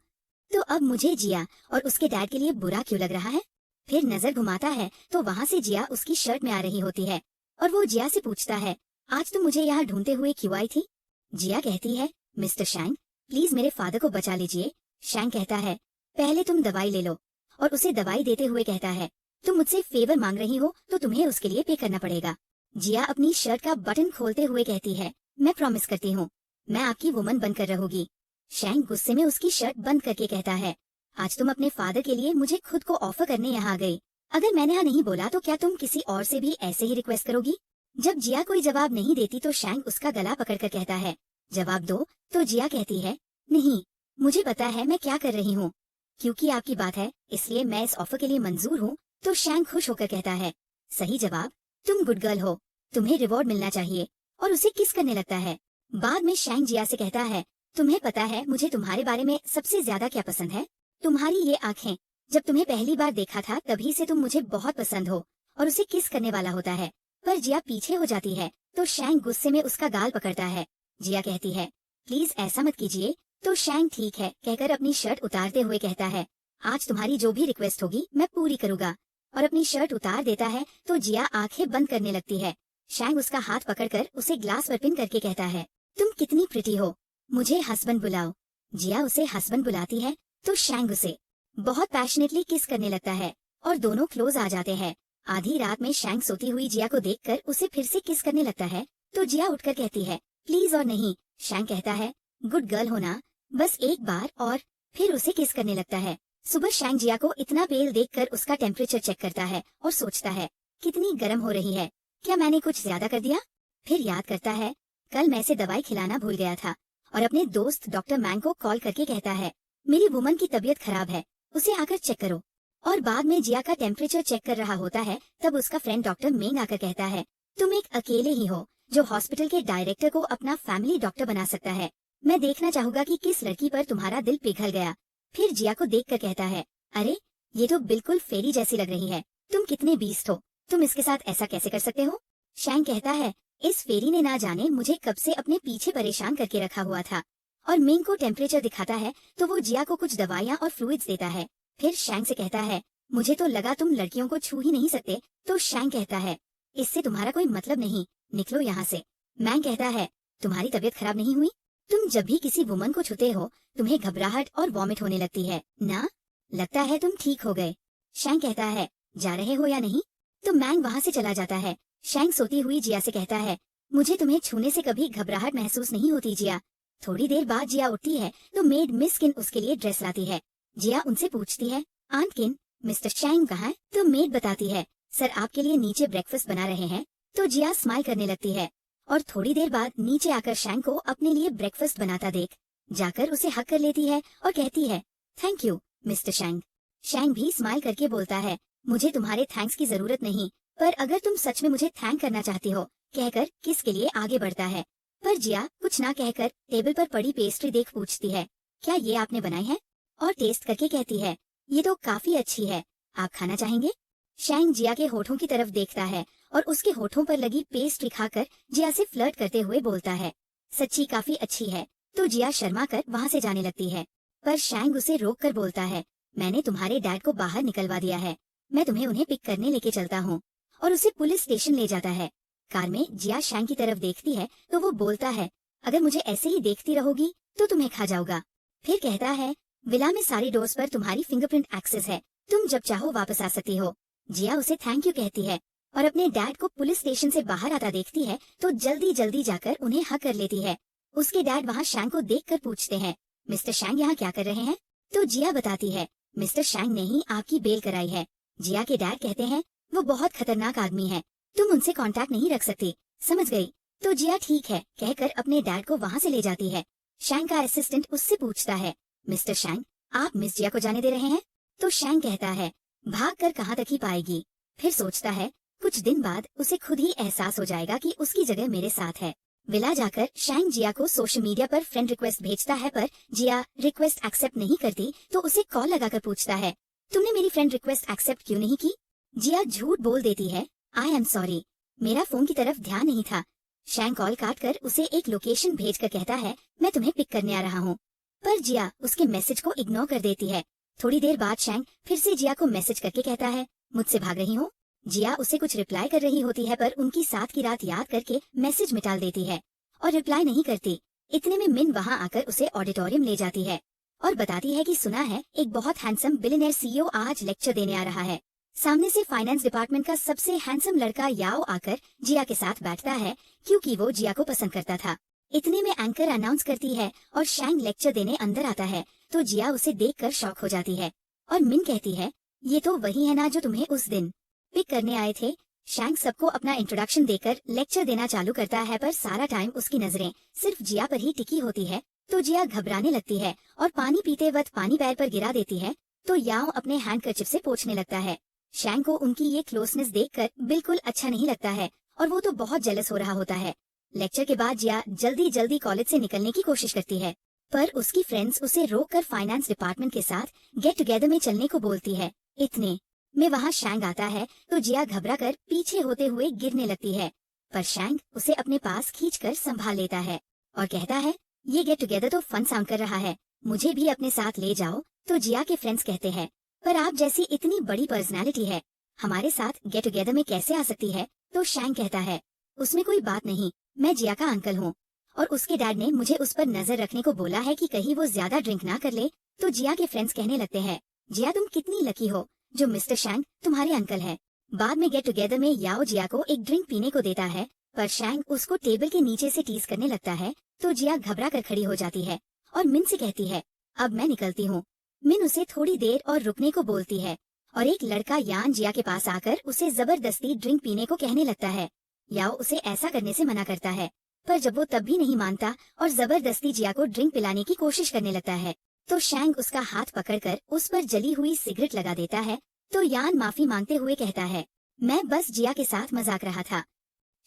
तो अब मुझे जिया और उसके डैड के लिए बुरा क्यों लग रहा है। फिर नजर घुमाता है तो वहाँ से जिया उसकी शर्ट में आ रही होती है और वो जिया से पूछता है, आज तुम मुझे यहाँ ढूंढते हुए क्यों आई थी। जिया कहती है, मिस्टर शैंग, प्लीज मेरे फादर को बचा लीजिए। शैंग कहता है, पहले तुम दवाई ले लो, और उसे दवाई देते हुए कहता है, तुम मुझसे फेवर मांग रही हो तो तुम्हें उसके लिए पे करना पड़ेगा। जिया अपनी शर्ट का बटन खोलते हुए कहती है, मैं प्रॉमिस करती हूँ, मैं आपकी वुमन बनकर रहूंगी। शैंग गुस्से में उसकी शर्ट बंद करके कहता है, आज तुम अपने फादर के लिए मुझे खुद को ऑफर करने यहाँ आ गई, अगर मैंने यहाँ नहीं बोला तो क्या तुम किसी और से भी ऐसे ही रिक्वेस्ट करोगी। जब जिया कोई जवाब नहीं देती तो शैंग उसका गला पकड़कर कहता है, जवाब दो। तो जिया कहती है, नहीं, मुझे पता है मैं क्या कर रही हूँ, क्योंकि आपकी बात है इसलिए मैं इस ऑफर के लिए मंजूर हूँ। तो शैंग खुश होकर कहता है, सही जवाब, तुम गुड गर्ल हो, तुम्हें रिवॉर्ड मिलना चाहिए, और उसे किस करने लगता है। बाद में शैंग जिया से कहता है, तुम्हें पता है मुझे तुम्हारे बारे में सबसे ज्यादा क्या पसंद है, तुम्हारी ये आंखें, जब तुम्हें पहली बार देखा था तभी से तुम मुझे बहुत पसंद हो, और उसे किस करने वाला होता है, पर जिया पीछे हो जाती है, तो शैंग गुस्से में उसका गाल पकड़ता है। जिया कहती है, प्लीज ऐसा मत कीजिए। तो शैंग ठीक है कहकर अपनी शर्ट उतारते हुए कहता है, आज तुम्हारी जो भी रिक्वेस्ट होगी मैं पूरी करूंगा, और अपनी शर्ट उतार देता है। तो जिया आंखें बंद करने लगती है। शैंग उसका हाथ पकड़कर उसे ग्लास पर पिन करके कहता है, तुम कितनी प्रिटी हो, मुझे हस्बैंड बुलाओ। जिया उसे हस्बैंड बुलाती है तो शैंग उसे बहुत पैशनेटली किस करने लगता है और दोनों क्लोज आ जाते हैं। आधी रात में शैंग सोती हुई जिया को देखकर उसे फिर से किस करने लगता है, तो जिया उठकर कहती है, प्लीज और नहीं। शैंग कहता है, गुड गर्ल होना, बस एक बार, और फिर उसे किस करने लगता है। सुबह शैंग जिया को इतना पेल देखकर उसका टेम्परेचर चेक करता है और सोचता है, कितनी गर्म हो रही है, क्या मैंने कुछ ज्यादा कर दिया। फिर याद करता है, कल मैं इसे दवाई खिलाना भूल गया था, और अपने दोस्त डॉक्टर मैंग को कॉल करके कहता है, मेरी वुमन की तबीयत खराब है, उसे आकर चेक करो। और बाद में जिया का टेम्परेचर चेक कर रहा होता है, तब उसका फ्रेंड डॉक्टर मेंग आकर कहता है, तुम एक अकेले ही हो जो हॉस्पिटल के डायरेक्टर को अपना फैमिली डॉक्टर बना सकता है, मैं देखना चाहूंगा कि किस लड़की पर तुम्हारा दिल पिघल गया। फिर जिया को देखकर कहता है, अरे ये तो बिल्कुल फेरी जैसी लग रही है, तुम कितने बीस्ट हो, तुम इसके साथ ऐसा कैसे कर सकते हो। शैंग कहता है, इस फेरी ने ना जाने मुझे कब से अपने पीछे परेशान करके रखा हुआ था। और मेंग को टेम्परेचर दिखाता है तो वो जिया को कुछ दवाइयाँ और फ्लूइड्स देता है। फिर शैंग से कहता है, मुझे तो लगा तुम लड़कियों को छू ही नहीं सकते। तो शैंग कहता है, इससे तुम्हारा कोई मतलब नहीं, निकलो यहाँ से। मैंग कहता है, तुम्हारी तबीयत खराब नहीं हुई, तुम जब भी किसी वुमन को छूते हो तुम्हें घबराहट और वॉमिट होने लगती है ना, लगता है तुम ठीक हो गए। शैंग कहता है, जा रहे हो या नहीं। तो मैंग वहाँ से चला जाता है। शैंग सोती हुई जिया से कहता है, मुझे तुम्हें छूने से कभी घबराहट महसूस नहीं होती जिया। थोड़ी देर बाद जिया उठती है तो मेड मिस किन उसके लिए ड्रेस लाती है। जिया उनसे पूछती है, आंट किन, मिस्टर शैंग कहाँ है। तो मेड बताती है, सर आपके लिए नीचे ब्रेकफास्ट बना रहे हैं। तो जिया स्माइल करने लगती है और थोड़ी देर बाद नीचे आकर शैंग को अपने लिए ब्रेकफास्ट बनाता देख जाकर उसे हक कर लेती है और कहती है, थैंक यू मिस्टर शैंग। शैंग भी स्माइल करके बोलता है, मुझे तुम्हारे थैंक्स की जरूरत नहीं, पर अगर तुम सच में मुझे थैंक करना चाहती हो, कहकर किस के लिए आगे बढ़ता है। पर जिया कुछ ना कहकर टेबल पर पड़ी पेस्ट्री देख पूछती है, क्या ये आपने बनाई है, और टेस्ट करके कहती है, ये तो काफी अच्छी है, आप खाना चाहेंगे। शैंग जिया के होठों की तरफ देखता है और उसके होठों पर लगी पेस्ट्री खाकर जिया से फ्लर्ट करते हुए बोलता है, सच्ची काफी अच्छी है। तो जिया शर्मा कर वहाँ से जाने लगती है, पर शैंग उसे रोक कर बोलता है, मैंने तुम्हारे डैड को बाहर निकलवा दिया है, मैं तुम्हें उन्हें पिक करने लेके चलता हूँ। और उसे पुलिस स्टेशन ले जाता है। कार में जिया शैंग की तरफ देखती है तो वो बोलता है, अगर मुझे ऐसे ही देखती रहोगी तो तुम्हें खा जाऊंगा। फिर कहता है, विला में सारी डोर्स पर तुम्हारी फिंगरप्रिंट एक्सेस है, तुम जब चाहो वापस आ सकती हो। जिया उसे थैंक यू कहती है और अपने डैड को पुलिस स्टेशन से बाहर आता देखती है तो जल्दी जल्दी जाकर उन्हें हक कर लेती है। उसके डैड वहाँ शैंग को देखकर पूछते हैं, मिस्टर शैंग यहाँ क्या कर रहे हैं? तो जिया बताती है, मिस्टर शैंग ने ही आपकी बेल कराई है। जिया के डैड कहते हैं, वो बहुत खतरनाक आदमी है, तुम उनसे कांटेक्ट नहीं रख सकती, समझ गई? तो जिया ठीक है कहकर अपने डैड को वहाँ से ले जाती है। शैंग का असिस्टेंट उससे पूछता है, मिस्टर शैंग आप मिस जिया को जाने दे रहे हैं? तो शैंग कहता है, भाग कर कहाँ तक ही पाएगी। फिर सोचता है, कुछ दिन बाद उसे खुद ही एहसास हो जाएगा कि उसकी जगह मेरे साथ है। विला जाकर शैंग जिया को सोशल मीडिया पर फ्रेंड रिक्वेस्ट भेजता है, पर जिया रिक्वेस्ट एक्सेप्ट नहीं करती तो उसे कॉल लगाकर पूछता है, तुमने मेरी फ्रेंड रिक्वेस्ट एक्सेप्ट क्यों नहीं की? जिया झूठ बोल देती है, आई एम सॉरी, मेरा फोन की तरफ ध्यान नहीं था। शैंग कॉल काट कर उसे एक लोकेशन भेजकर कहता है, मैं तुम्हें पिक करने आ रहा हूँ। पर जिया उसके मैसेज को इग्नोर कर देती है। थोड़ी देर बाद शैंग फिर से जिया को मैसेज करके कहता है, मुझसे भाग रही हो? जिया उसे कुछ रिप्लाई कर रही होती है, पर उनकी साथ की रात याद करके मैसेज मिटाल देती है और रिप्लाई नहीं करती। इतने में मिन वहाँ आकर उसे ऑडिटोरियम ले जाती है और बताती है कि सुना है एक बहुत हैंडसम बिलियनेयर सीईओ आज लेक्चर देने आ रहा है। सामने से फाइनेंस डिपार्टमेंट का सबसे हैंडसम लड़का याओ आकर जिया के साथ बैठता है, क्योंकि वो जिया को पसंद करता था। इतने में एंकर अनाउंस करती है और शैंग लेक्चर देने अंदर आता है तो जिया उसे देखकर शॉक हो जाती है और मिन कहती है, ये तो वही है ना जो तुम्हें उस दिन पिक करने आए थे। शैंग सबको अपना इंट्रोडक्शन देकर लेक्चर देना चालू करता है, पर सारा टाइम उसकी नजरें सिर्फ जिया पर ही टिकी होती है। तो जिया घबराने लगती है और पानी पीते वक्त पानी पैर पर गिरा देती है तो याओ अपने हैंडकरचिप से पोंछने लगता है। शैंग को उनकी ये क्लोजनेस देखकर बिल्कुल अच्छा नहीं लगता है और वो तो बहुत जेलस हो रहा होता है। लेक्चर के बाद जिया जल्दी जल्दी कॉलेज से निकलने की कोशिश करती है, पर उसकी फ्रेंड्स उसे रोककर फाइनेंस डिपार्टमेंट के साथ गेट टुगेदर में चलने को बोलती है। इतने में वहाँ शैंग आता है तो जिया घबरा कर पीछे होते हुए गिरने लगती है, पर शैंग उसे अपने पास खींचकर संभाल लेता है और कहता है, ये गेट टुगेदर तो फन साउंड कर रहा है, मुझे भी अपने साथ ले जाओ। तो जिया के फ्रेंड्स कहते हैं, पर आप जैसी इतनी बड़ी पर्सनालिटी है हमारे साथ गेट टुगेदर में कैसे आ सकती है? तो शैंग कहता है, उसमें कोई बात नहीं, मैं जिया का अंकल हूँ और उसके डैड ने मुझे उस पर नजर रखने को बोला है कि कहीं वो ज्यादा ड्रिंक ना कर ले। तो जिया के फ्रेंड्स कहने लगते हैं, जिया तुम कितनी लकी हो जो मिस्टर शैंग तुम्हारे अंकल है। बाद में गेट टुगेदर में याओ जिया को एक ड्रिंक पीने को देता है, पर शैंग उसको टेबल के नीचे से टीज करने लगता है तो जिया घबरा कर खड़ी हो जाती है और मिन से कहती है, अब मैं निकलती हूँ। मिन उसे थोड़ी देर और रुकने को बोलती है और एक लड़का यान जिया के पास आकर उसे जबरदस्ती ड्रिंक पीने को कहने लगता है। याओ उसे ऐसा करने से मना करता है, पर जब वो तब भी नहीं मानता और जबरदस्ती जिया को ड्रिंक पिलाने की कोशिश करने लगता है तो शैंग उसका हाथ पकड़कर उस पर जली हुई सिगरेट लगा देता है। तो यान माफी मांगते हुए कहता है, मैं बस जिया के साथ मजाक रहा था।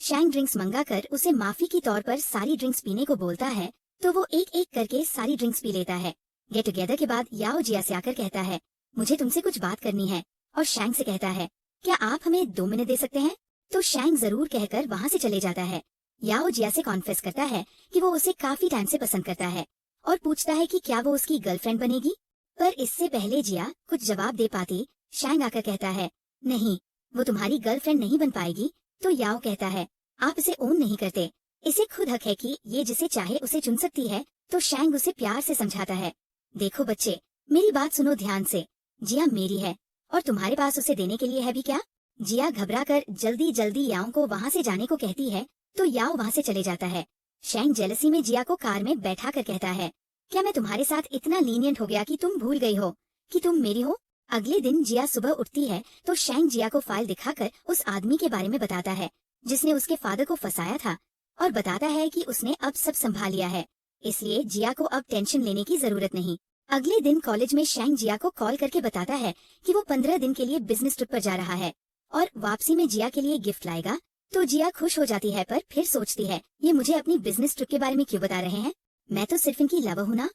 शैंग ड्रिंक्स मंगाकर उसे माफी की तौर पर सारी ड्रिंक्स पीने को बोलता है तो वो एक एक करके सारी ड्रिंक्स पी लेता है। गेट टुगेदर के बाद याओ जिया से आकर कहता है, मुझे तुमसे कुछ बात करनी है, और शैंग से कहता है, क्या आप हमें 2 मिनट दे सकते हैं? तो शैंग जरूर कहकर वहाँ से चले जाता है। याओ जिया से कॉन्फेस करता है कि वो उसे काफी टाइम से पसंद करता है और पूछता है कि क्या वो उसकी गर्लफ्रेंड बनेगी। पर इससे पहले जिया कुछ जवाब दे पाती, शैंग आकर कहता है, नहीं, वो तुम्हारी गर्लफ्रेंड नहीं बन पाएगी। तो याओ कहता है, आप इसे ओन नहीं करते, इसे खुद हक है कि ये जिसे चाहे उसे चुन सकती है। तो शैंग उसे प्यार से समझाता है, देखो बच्चे, मेरी बात सुनो ध्यान से, जिया मेरी है और तुम्हारे पास उसे देने के लिए है भी क्या? जिया घबराकर जल्दी जल्दी याओ को वहाँ से जाने को कहती है तो याओ वहाँ से चले जाता है। शैंग जेलसी में जिया को कार में बैठा कर कहता है, क्या मैं तुम्हारे साथ इतना लीनियंट हो गया कि तुम भूल गई हो कि तुम मेरी हो? अगले दिन जिया सुबह उठती है तो शैंग जिया को फाइल दिखाकर उस आदमी के बारे में बताता है जिसने उसके फादर को फंसाया था और बताता है कि उसने अब सब संभाल लिया है, इसलिए जिया को अब टेंशन लेने की जरूरत नहीं। अगले दिन कॉलेज में शैंग जिया को कॉल करके बताता है कि वो 15 दिन के लिए बिजनेस ट्रिप पर जा रहा है और वापसी में जिया के लिए गिफ्ट लाएगा। तो जिया खुश हो जाती है, पर फिर सोचती है, ये मुझे अपनी बिजनेस ट्रिप के बारे में क्यों बता रहे हैं, मैं तो सिर्फ इनकी लवर हूँ ना।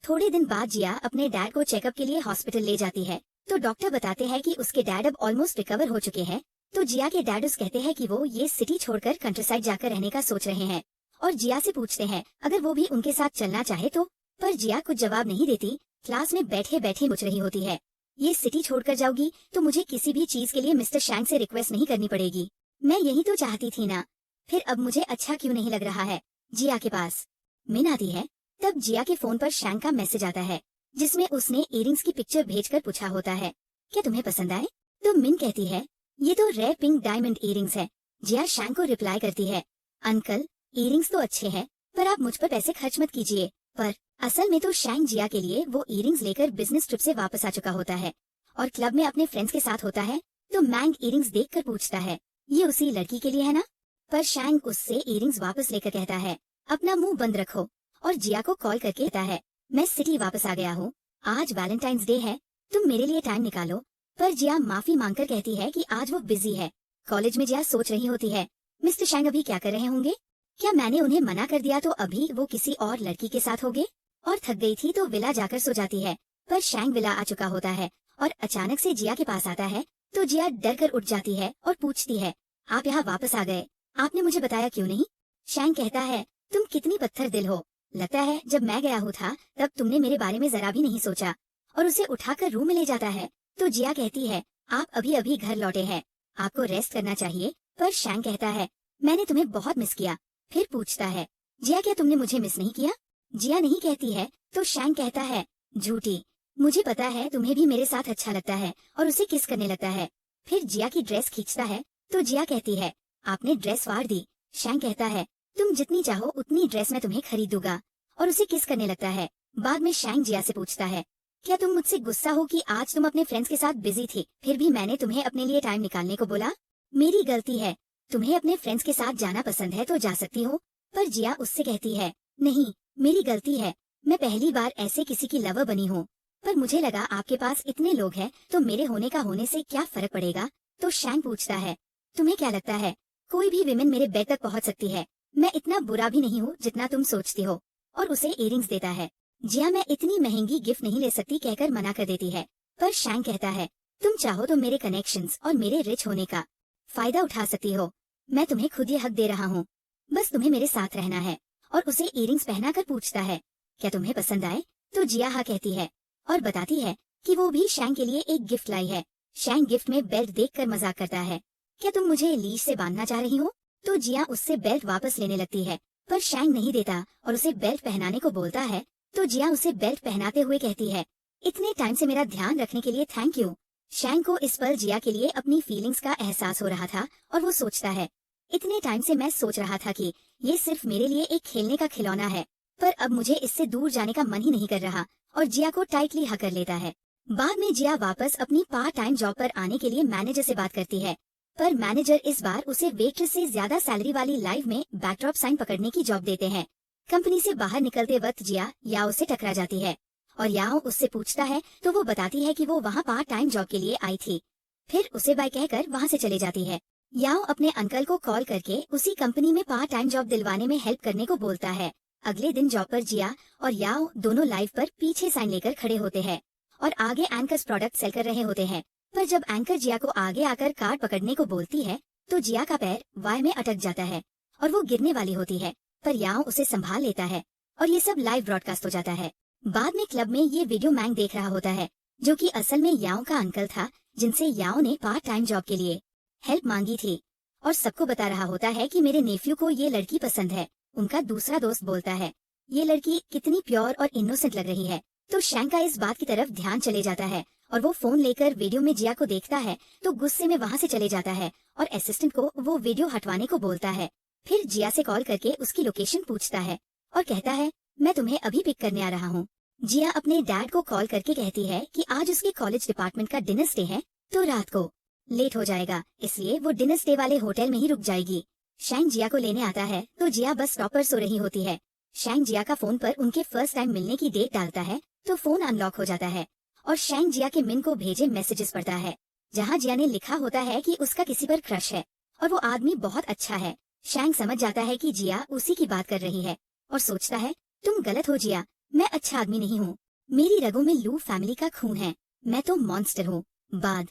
थोड़े दिन बाद जिया अपने डैड को चेकअप के लिए हॉस्पिटल ले जाती है तो डॉक्टर बताते हैं कि उसके डैड अब ऑलमोस्ट रिकवर हो चुके हैं तो जिया के डैड उस कहते हैं कि वो ये सिटी छोड़कर कंट्रीसाइड जाकर रहने का सोच रहे हैं और जिया से पूछते हैं अगर वो भी उनके साथ चलना चाहे तो। पर जिया कुछ जवाब नहीं देती, क्लास में बैठे बैठे मुच रही होती है। ये सिटी छोड़कर जाओगी तो मुझे किसी भी चीज के लिए मिस्टर शैंक से रिक्वेस्ट नहीं करनी पड़ेगी। मैं यही तो चाहती थी ना, फिर अब मुझे अच्छा क्यों नहीं लग रहा है। जिया के पास मिन आती है, तब जिया के फोन पर शैंक का मैसेज आता है जिसमें उसने इयरिंग्स की पिक्चर भेजकर पूछा होता है क्या तुम्हें पसंद आए। तो मिन कहती है ये तो रेयर पिंक डायमंड इयरिंग्स है। जिया शैंक को रिप्लाई करती है अंकल इयरिंग्स तो अच्छे हैं पर आप मुझ पर पैसे खर्च मत कीजिए। पर असल में तो शैंक जिया के लिए वो इयरिंग्स लेकर बिजनेस ट्रिप से वापस आ चुका होता है और क्लब में अपने फ्रेंड्स के साथ होता है। तो मैंग इयरिंग्स देखकर पूछता है ये उसी लड़की के लिए है ना। पर शैंक उससे इयरिंग्स वापस लेकर कहता है अपना मुंह बंद रखो और जिया को कॉल करके कहता है मैं सिटी वापस आ गया हूँ, आज वैलेंटाइंस डे है, तुम मेरे लिए टाइम निकालो। पर जिया माफी मांगकर कहती है कि आज वो बिजी है। कॉलेज में जिया सोच रही होती है मिस्टर शैंक अभी क्या कर रहे होंगे, क्या मैंने उन्हें मना कर दिया तो अभी वो किसी और लड़की के साथ होंगे। और थक गई थी तो विला जाकर सो जाती है। पर शैंक विला आ चुका होता है और अचानक से जिया के पास आता है। तो जिया डर कर उठ जाती है और पूछती है आप यहाँ वापस आ गए, आपने मुझे बताया क्यों नहीं। शैंक कहता है तुम कितनी पत्थर दिल हो, लगता है जब मैं गया हूँ था तब तुमने मेरे बारे में जरा भी नहीं सोचा। और उसे उठाकर रूम में ले जाता है। तो जिया कहती है आप अभी अभी घर लौटे हैं, आपको रेस्ट करना चाहिए। पर शैंक कहता है मैंने तुम्हें बहुत मिस किया। फिर पूछता है जिया क्या तुमने मुझे मिस नहीं किया। जिया नहीं कहती है। तो शैंक कहता है झूठी, मुझे पता है तुम्हें भी मेरे साथ अच्छा लगता है और उसे किस करने लगता है। फिर जिया की ड्रेस खींचता है। तो जिया कहती है आपने ड्रेस फाड़ दी। शैंक कहता है तुम जितनी चाहो उतनी ड्रेस मैं तुम्हें खरीद दूंगा और उसे किस करने लगता है। बाद में शैंक जिया से पूछता है क्या तुम मुझसे गुस्सा हो कि आज तुम अपने फ्रेंड्स के साथ बिजी थी फिर भी मैंने तुम्हें अपने लिए टाइम निकालने को बोला। मेरी गलती है, तुम्हें अपने फ्रेंड्स के साथ जाना पसंद है तो जा सकती हो। पर जिया उससे कहती है नहीं मेरी गलती है, मैं पहली बार ऐसे किसी की लवर बनी हूँ। पर मुझे लगा आपके पास इतने लोग हैं तो मेरे होने का होने से क्या फर्क पड़ेगा। तो शैंक पूछता है तुम्हें क्या लगता है कोई भी विमेन मेरे बेड तक पहुँच सकती है, मैं इतना बुरा भी नहीं हूँ जितना तुम सोचती हो। और उसे इयरिंग्स देता है। जिया मैं इतनी महंगी गिफ्ट नहीं ले सकती कहकर मना कर देती है। पर शैंक कहता है तुम चाहो तो मेरे कनेक्शंस और मेरे रिच होने का फायदा उठा सकती हो, मैं तुम्हें खुद ये हक दे रहा हूँ, बस तुम्हें मेरे साथ रहना है। और उसे इयरिंग्स पहनाकर पूछता है क्या तुम्हें पसंद आए। तो जिया हाँ कहती है और बताती है कि वो भी शैंक के लिए एक गिफ्ट लाई है। शैंक गिफ्ट में बेल्ट देखकर मजाक करता है क्या तुम मुझे लीश से बांधना चाह रही हो। तो जिया उससे बेल्ट वापस लेने लगती है पर शैंक नहीं देता और उसे बेल्ट पहनाने को बोलता है। तो जिया उसे बेल्ट पहनाते हुए कहती है इतने टाइम से मेरा ध्यान रखने के लिए थैंक यू। शैंक को इस पल जिया के लिए अपनी फीलिंग्स का एहसास हो रहा था और वो सोचता है इतने टाइम से मैं सोच रहा था कि ये सिर्फ मेरे लिए एक खेलने का खिलौना है, पर अब मुझे इससे दूर जाने का मन ही नहीं कर रहा। और जिया को टाइटली हक कर लेता है। बाद में जिया वापस अपनी पार्ट टाइम जॉब पर आने के लिए मैनेजर से बात करती है, पर मैनेजर इस बार उसे वेट्रेस से ज्यादा सैलरी वाली लाइव में बैकड्रॉप साइन पकड़ने की जॉब देते हैं। कंपनी से बाहर निकलते वक्त जिया याओ से टकरा जाती है और याओ उससे पूछता है तो वो बताती है कि वो वहाँ पार्ट टाइम जॉब के लिए आई थी। फिर उसे बाय कहकर वहाँ से चले जाती है। याओ अपने अंकल को कॉल करके उसी कंपनी में पार्ट टाइम जॉब दिलवाने में हेल्प करने को बोलता है। अगले दिन जॉब पर जिया और याओ दोनों लाइव पर पीछे साइन लेकर खड़े होते हैं और आगे एंकर्स प्रोडक्ट सेल कर रहे होते हैं। पर जब एंकर जिया को आगे आकर कार्ड पकड़ने को बोलती है तो जिया का पैर वाई में अटक जाता है और वो गिरने वाली होती है, पर याओ उसे संभाल लेता है और ये सब लाइव ब्रॉडकास्ट हो जाता है। बाद में क्लब में ये वीडियो मैंग देख रहा होता है जो कि असल में याओ का अंकल था जिनसे याओ ने पार्ट टाइम जॉब के लिए हेल्प मांगी थी और सबको बता रहा होता है कि मेरे नेफ्यू को ये लड़की पसंद है। उनका दूसरा दोस्त बोलता है ये लड़की कितनी प्योर और इनोसेंट लग रही है। तो शैंक का इस बात की तरफ ध्यान चले जाता है और वो फोन लेकर वीडियो में जिया को देखता है तो गुस्से में वहाँ से चले जाता है और असिस्टेंट को वो वीडियो हटवाने को बोलता है। फिर जिया से कॉल करके उसकी लोकेशन पूछता है और कहता है मैं तुम्हें अभी पिक करने आ रहा हूँ। जिया अपने डैड को कॉल करके कहती है कि आज उसके कॉलेज डिपार्टमेंट का डिनर स्टे है तो रात को लेट हो जाएगा, इसलिए वो डिनर स्टे वाले होटल में ही रुक जाएगी। शैंक जिया को लेने आता है तो जिया बस स्टॉप पर सो रही होती है। शैंक जिया का फोन पर उनके फर्स्ट टाइम मिलने की डेट डालता है तो फोन अनलॉक हो जाता है और शैंक जिया के मिन को भेजे मैसेजेस पढ़ता है जहाँ जिया ने लिखा होता है कि उसका किसी पर क्रश है और वो आदमी बहुत अच्छा है। शैंक समझ जाता है कि जिया उसी की बात कर रही है और सोचता है तुम गलत हो जिया, मैं अच्छा आदमी नहीं हूँ, मेरी रगों में लू फैमिली का खून है, मैं तो मॉन्स्टर हूँ। बाद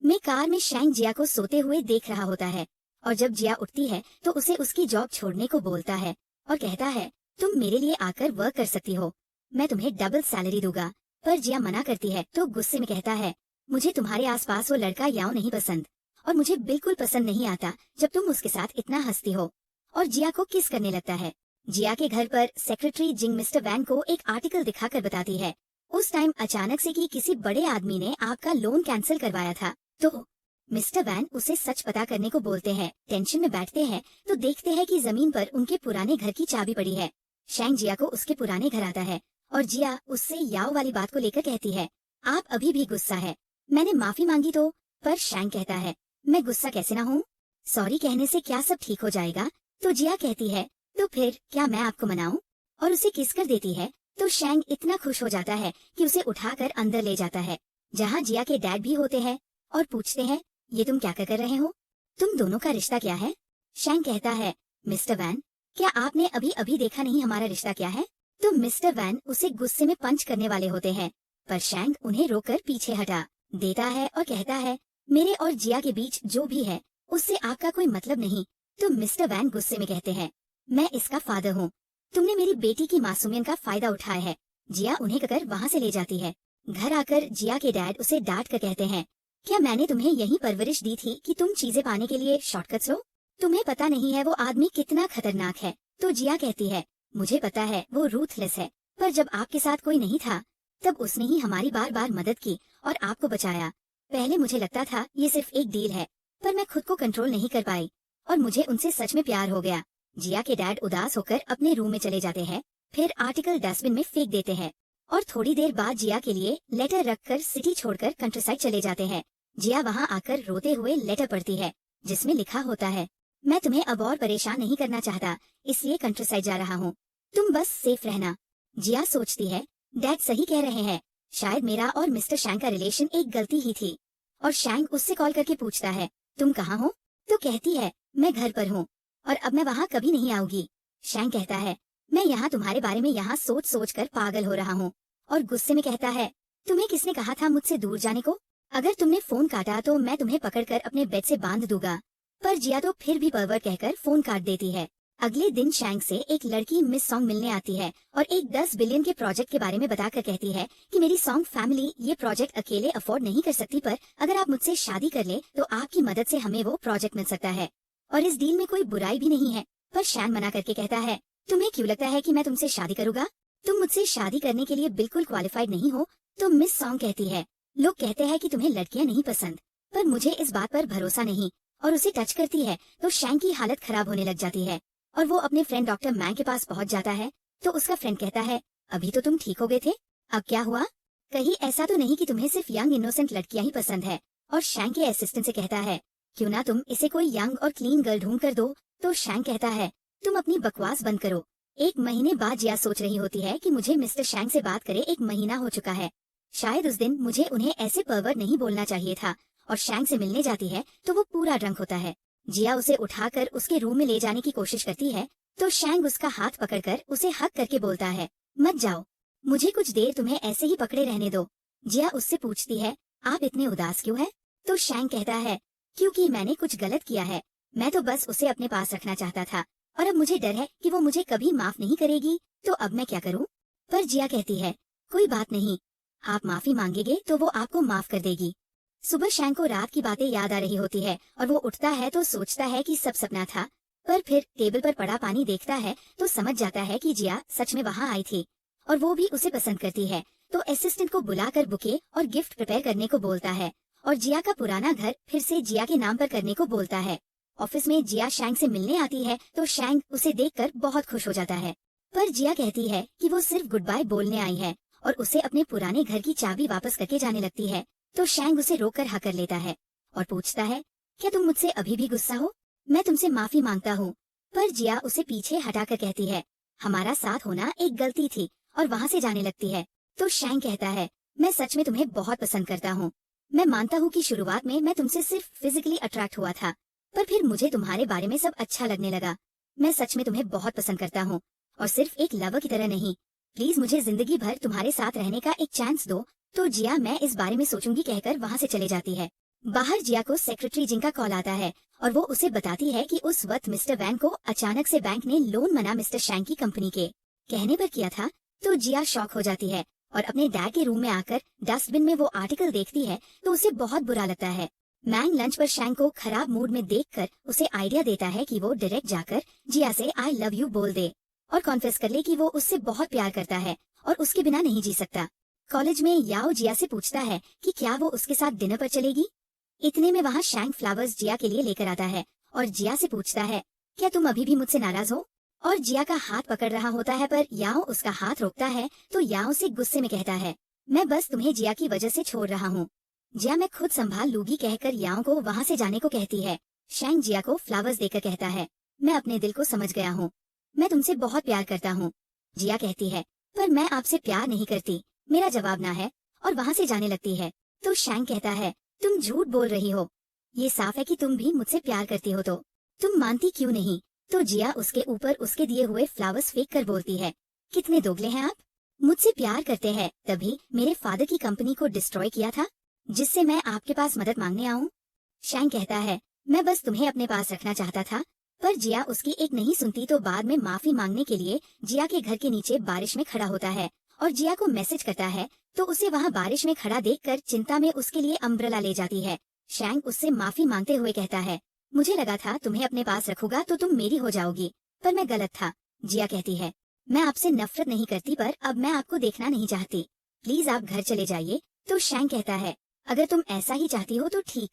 मैं कार में शैंग जिया को सोते हुए देख रहा होता है और जब जिया उठती है तो उसे उसकी जॉब छोड़ने को बोलता है और कहता है, तुम मेरे लिए आकर वर्क कर सकती हो, मैं तुम्हें डबल सैलरी दूंगा। पर जिया मना करती है तो गुस्से में कहता है, मुझे तुम्हारे आसपास वो लड़का याओ नहीं पसंद और मुझे बिल्कुल पसंद नहीं आता जब तुम उसके साथ इतना हंसती हो। और जिया को किस करने लगता है। जिया के घर पर सेक्रेटरी जिंग मिस्टर वैन को एक आर्टिकल दिखाकर बताती है, उस टाइम अचानक से कि किसी बड़े आदमी ने आपका लोन कैंसिल करवाया था। तो मिस्टर वैन उसे सच पता करने को बोलते हैं। टेंशन में बैठते हैं तो देखते हैं कि जमीन पर उनके पुराने घर की चाबी पड़ी है। शैंग जिया को उसके पुराने घर आता है और जिया उससे याओ वाली बात को लेकर कहती है, आप अभी भी गुस्सा है, मैंने माफी मांगी तो। पर शैंग कहता है, मैं गुस्सा कैसे ना हूँ, सॉरी कहने से क्या सब ठीक हो जाएगा। तो जिया कहती है, तो फिर क्या मैं आपको मनाऊं, और उसे किस कर देती है। तो शैंग इतना खुश हो जाता है कि उसे उठाकर अंदर ले जाता है जहाँ जिया के डैड भी होते हैं और पूछते हैं, ये तुम क्या कर रहे हो, तुम दोनों का रिश्ता क्या है। शैंग कहता है, मिस्टर वैन क्या आपने अभी अभी देखा नहीं हमारा रिश्ता क्या है। तो मिस्टर वैन उसे गुस्से में पंच करने वाले होते हैं पर शैंग उन्हें रोककर पीछे हटा देता है और कहता है, मेरे और जिया के बीच जो भी है उससे आपका कोई मतलब नहीं। तो मिस्टर वैन गुस्से में कहते हैं, मैं इसका फादर हूँ, तुमने मेरी बेटी की मासूमियत का फायदा उठाया है। जिया उन्हें कहकर वहाँ से ले जाती है। घर आकर जिया के डैड उसे डांट कर कहते हैं, क्या मैंने तुम्हें यही परवरिश दी थी कि तुम चीजें पाने के लिए शॉर्टकट्स लो, तुम्हें पता नहीं है वो आदमी कितना खतरनाक है। तो जिया कहती है, मुझे पता है वो रूथलेस है, पर जब आपके साथ कोई नहीं था तब उसने ही हमारी बार बार मदद की और आपको बचाया। पहले मुझे लगता था ये सिर्फ एक डील है, पर मैं खुद को कंट्रोल नहीं कर पाई और मुझे उनसे सच में प्यार हो गया। जिया के डैड उदास होकर अपने रूम में चले जाते हैं, फिर आर्टिकल डस्टबिन में फेंक देते हैं और थोड़ी देर बाद जिया के लिए लेटर रखकर सिटी छोड़कर कंट्रीसाइड चले जाते हैं। जिया वहाँ आकर रोते हुए लेटर पढ़ती है जिसमें लिखा होता है, मैं तुम्हें अब और परेशान नहीं करना चाहता, इसलिए कंट्रीसाइड जा रहा हूँ, तुम बस सेफ रहना। जिया सोचती है, डैड सही कह रहे हैं, शायद मेरा और मिस्टर शैंग का रिलेशन एक गलती ही थी। और शैंग उससे कॉल करके पूछता है, तुम कहाँ हो। तो कहती है, मैं घर पर हूँ और अब मैं वहाँ कभी नहीं आऊंगी। शैंग कहता है, मैं यहाँ तुम्हारे बारे में यहाँ सोच सोच कर पागल हो रहा हूँ। और गुस्से में कहता है, तुम्हें किसने कहा था मुझसे दूर जाने को, अगर तुमने फोन काटा तो मैं तुम्हें पकड़कर अपने बेड से बांध दूंगा। पर जिया तो फिर भी परवर कहकर फोन काट देती है। अगले दिन शैंग से एक लड़की मिस सॉन्ग मिलने आती है और एक 10 बिलियन के प्रोजेक्ट के बारे में बताकर कहती है कि मेरी सॉन्ग फैमिली ये प्रोजेक्ट अकेले अफोर्ड नहीं कर सकती, पर अगर आप मुझसे शादी कर ले तो आपकी मदद से हमें वो प्रोजेक्ट मिल सकता है और इस डील में कोई बुराई भी नहीं है। पर शैंग मना करके कहता है, तुम्हें क्यों लगता है कि मैं तुमसे शादी करूंगा, तुम मुझसे शादी करने के लिए बिल्कुल क्वालिफाइड नहीं हो। तो मिस सॉन्ग कहती है, लोग कहते हैं कि तुम्हें लड़कियां नहीं पसंद, पर मुझे इस बात पर भरोसा नहीं। और उसे टच करती है तो शैंग की हालत खराब होने लग जाती है और वो अपने फ्रेंड डॉक्टर मैंग के पास पहुंच जाता है। तो उसका फ्रेंड कहता है, अभी तो तुम ठीक हो गए थे, अब क्या हुआ, कहीं ऐसा तो नहीं कि तुम्हें सिर्फ यंग इनोसेंट लड़कियां ही पसंद है। और शैंग के असिस्टेंट से कहता है, क्यों ना तुम इसे कोई यंग और क्लीन गर्ल ढूंढ कर दो। तो शैंग कहता है, तुम अपनी बकवास बंद करो। एक महीने बाद जिया सोच रही होती है कि मुझे मिस्टर शैंग से बात करे 1 महीना हो चुका है, शायद उस दिन मुझे उन्हें ऐसे परवर नहीं बोलना चाहिए था। और शैंग से मिलने जाती है तो वो पूरा ड्रंक होता है। जिया उसे उठाकर उसके रूम में ले जाने की कोशिश करती है तो शैंग उसका हाथ पकड़कर उसे हक करके बोलता है, मत जाओ, मुझे कुछ देर तुम्हें ऐसे ही पकड़े रहने दो। जिया उससे पूछती है, आप इतने उदास क्यों है। तो शैंग कहता है, क्योंकि मैंने कुछ गलत किया है, मैं तो बस उसे अपने पास रखना चाहता था और अब मुझे डर है कि वो मुझे कभी माफ नहीं करेगी, तो अब मैं क्या करूं। पर जिया कहती है, कोई बात नहीं, आप माफी मांगेंगे तो वो आपको माफ कर देगी। सुबह शैंग को रात की बातें याद आ रही होती है और वो उठता है तो सोचता है कि सब सपना था, पर फिर टेबल पर पड़ा पानी देखता है तो समझ जाता है कि जिया सच में वहाँ आई थी और वो भी उसे पसंद करती है। तो असिस्टेंट को बुलाकर बुके और गिफ्ट प्रिपेयर करने को बोलता है और जिया का पुराना घर फिर से जिया के नाम पर करने को बोलता है। ऑफिस में जिया शैंग से मिलने आती है तो शैंग उसे देखकर बहुत खुश हो जाता है, पर जिया कहती है कि वो सिर्फ गुड बाय बोलने आई है और उसे अपने पुराने घर की चाबी वापस करके जाने लगती है। तो शैंग उसे रोककर हकर लेता है और पूछता है, क्या तुम मुझसे अभी भी गुस्सा हो, मैं तुमसे माफी मांगता हूँ। पर जिया उसे पीछे हटाकर कहती है, हमारा साथ होना एक गलती थी, और वहाँ से जाने लगती है। तो शैंग कहता है, मैं सच में तुम्हें बहुत पसंद करता हूँ, मैं मानता हूँ कि शुरुआत में मैं तुमसे सिर्फ फिजिकली अट्रैक्ट हुआ था, पर फिर मुझे तुम्हारे बारे में सब अच्छा लगने लगा। मैं सच में तुम्हें बहुत पसंद करता हूँ और सिर्फ एक लवर की तरह नहीं, प्लीज मुझे जिंदगी भर तुम्हारे साथ रहने का एक चांस दो। तो जिया मैं इस बारे में सोचूंगी कहकर वहाँ से चले जाती है। बाहर जिया को सेक्रेटरी जिंग का कॉल आता है और वो उसे बताती है कि उस वक्त मिस्टर वैंग को अचानक से बैंक ने लोन मना मिस्टर शैंग की कंपनी के कहने पर किया था। तो जिया शॉक हो जाती है और अपने डैड के रूम में आकर डस्टबिन में वो आर्टिकल देखती है तो उसे बहुत बुरा लगता है। मैंग लंच पर शैंग को खराब मूड में देखकर उसे आइडिया देता है कि वो डायरेक्ट जाकर जिया से आई लव यू बोल दे और कॉन्फेस कर ले कि वो उससे बहुत प्यार करता है और उसके बिना नहीं जी सकता। कॉलेज में याओ जिया से पूछता है कि क्या वो उसके साथ डिनर पर चलेगी। इतने में वहाँ शैंग फ्लावर्स जिया के लिए लेकर आता है और जिया से पूछता है क्या तुम अभी भी मुझसे नाराज हो। और जिया का हाथ पकड़ रहा होता है पर याओ उसका हाथ रोकता है तो याओ से गुस्से में कहता है मैं बस तुम्हें जिया की वजह से छोड़ रहा हूँ। जिया मैं खुद संभाल लूंगी कहकर याओ को वहाँ से जाने को कहती है। शैंग जिया को फ्लावर्स देकर कहता है मैं अपने दिल को समझ गया हूँ, मैं तुमसे बहुत प्यार करता हूँ। जिया कहती है पर मैं आपसे प्यार नहीं करती, मेरा जवाब ना है और वहाँ से जाने लगती है। तो शैंग कहता है तुम झूठ बोल रही हो, ये साफ है कि तुम भी मुझसे प्यार करती हो तो तुम मानती क्यों नहीं। तो जिया उसके ऊपर उसके दिए हुए फ्लावर्स फेंक कर बोलती है कितने दोगले हैं आप, मुझसे प्यार करते हैं तभी मेरे फादर की कंपनी को डिस्ट्रॉय किया था जिससे मैं आपके पास मदद मांगने आऊं। शैंग कहता है मैं बस तुम्हें अपने पास रखना चाहता था। पर जिया उसकी एक नहीं सुनती तो बाद में माफी मांगने के लिए जिया के घर के नीचे बारिश में खड़ा होता है और जिया को मैसेज करता है तो उसे वहाँ बारिश में खड़ा देखकर चिंता में उसके लिए अम्ब्रेला ले जाती है। शैंग उससे माफी मांगते हुए कहता है मुझे लगा था तुम्हें अपने पास रखूंगा तो तुम मेरी हो जाओगी, पर मैं गलत था। जिया कहती है मैं आपसे नफरत नहीं करती पर अब मैं आपको देखना नहीं चाहती, प्लीज आप घर चले जाइए। तो शैंग कहता है अगर तुम ऐसा ही चाहती हो तो ठीक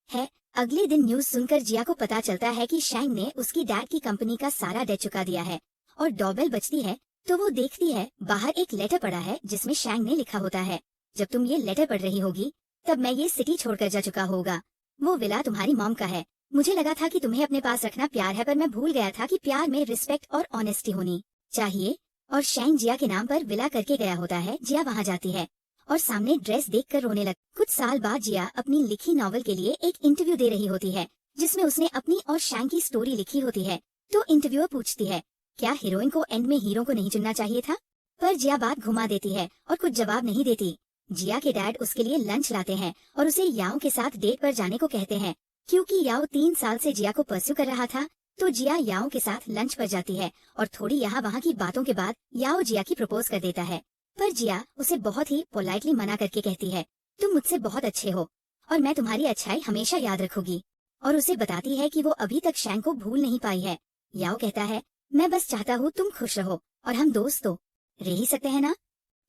है। अगले दिन न्यूज सुनकर जिया को पता चलता है कि शैंग ने उसकी डैड की कंपनी का सारा डेट चुका दिया है और डॉबेल बजती है तो वो देखती है बाहर एक लेटर पड़ा है जिसमें शैंग ने लिखा होता है जब तुम ये लेटर पढ़ रही होगी तब मैं ये सिटी छोड़कर जा चुका होगा, वो विला तुम्हारी मॉम का है। मुझे लगा था कि तुम्हें अपने पास रखना प्यार है पर मैं भूल गया था कि प्यार में रिस्पेक्ट और ऑनेस्टी होनी चाहिए। और शैंग जिया के नाम पर विला करके गया होता है। जिया वहाँ जाती है और सामने ड्रेस देखकर रोने लग। कुछ साल बाद जिया अपनी लिखी नॉवल के लिए एक इंटरव्यू दे रही होती है जिसमें उसने अपनी और शैंग की स्टोरी लिखी होती है। तो इंटरव्यूअर पूछती है क्या हीरोइन को एंड में हीरो को नहीं चुनना चाहिए था, पर जिया बात घुमा देती है और कुछ जवाब नहीं देती। जिया के डैड उसके लिए लंच लाते हैं और उसे याओ के साथ डेट पर जाने को कहते हैं। क्योंकि याओ 3 साल से जिया को परस्यू कर रहा था तो जिया याओ के साथ लंच पर जाती है और थोड़ी यहाँ वहाँ की बातों के बाद याओ जिया की प्रपोज कर देता है। पर जिया उसे बहुत ही पोलाइटली मना करके कहती है तुम मुझसे बहुत अच्छे हो और मैं तुम्हारी अच्छाई हमेशा याद रखूंगी, और उसे बताती है कि वो अभी तक शैंग को भूल नहीं पाई है। याओ कहता है मैं बस चाहता हूँ तुम खुश रहो और हम दोस्त तो रह ही सकते हैं ना।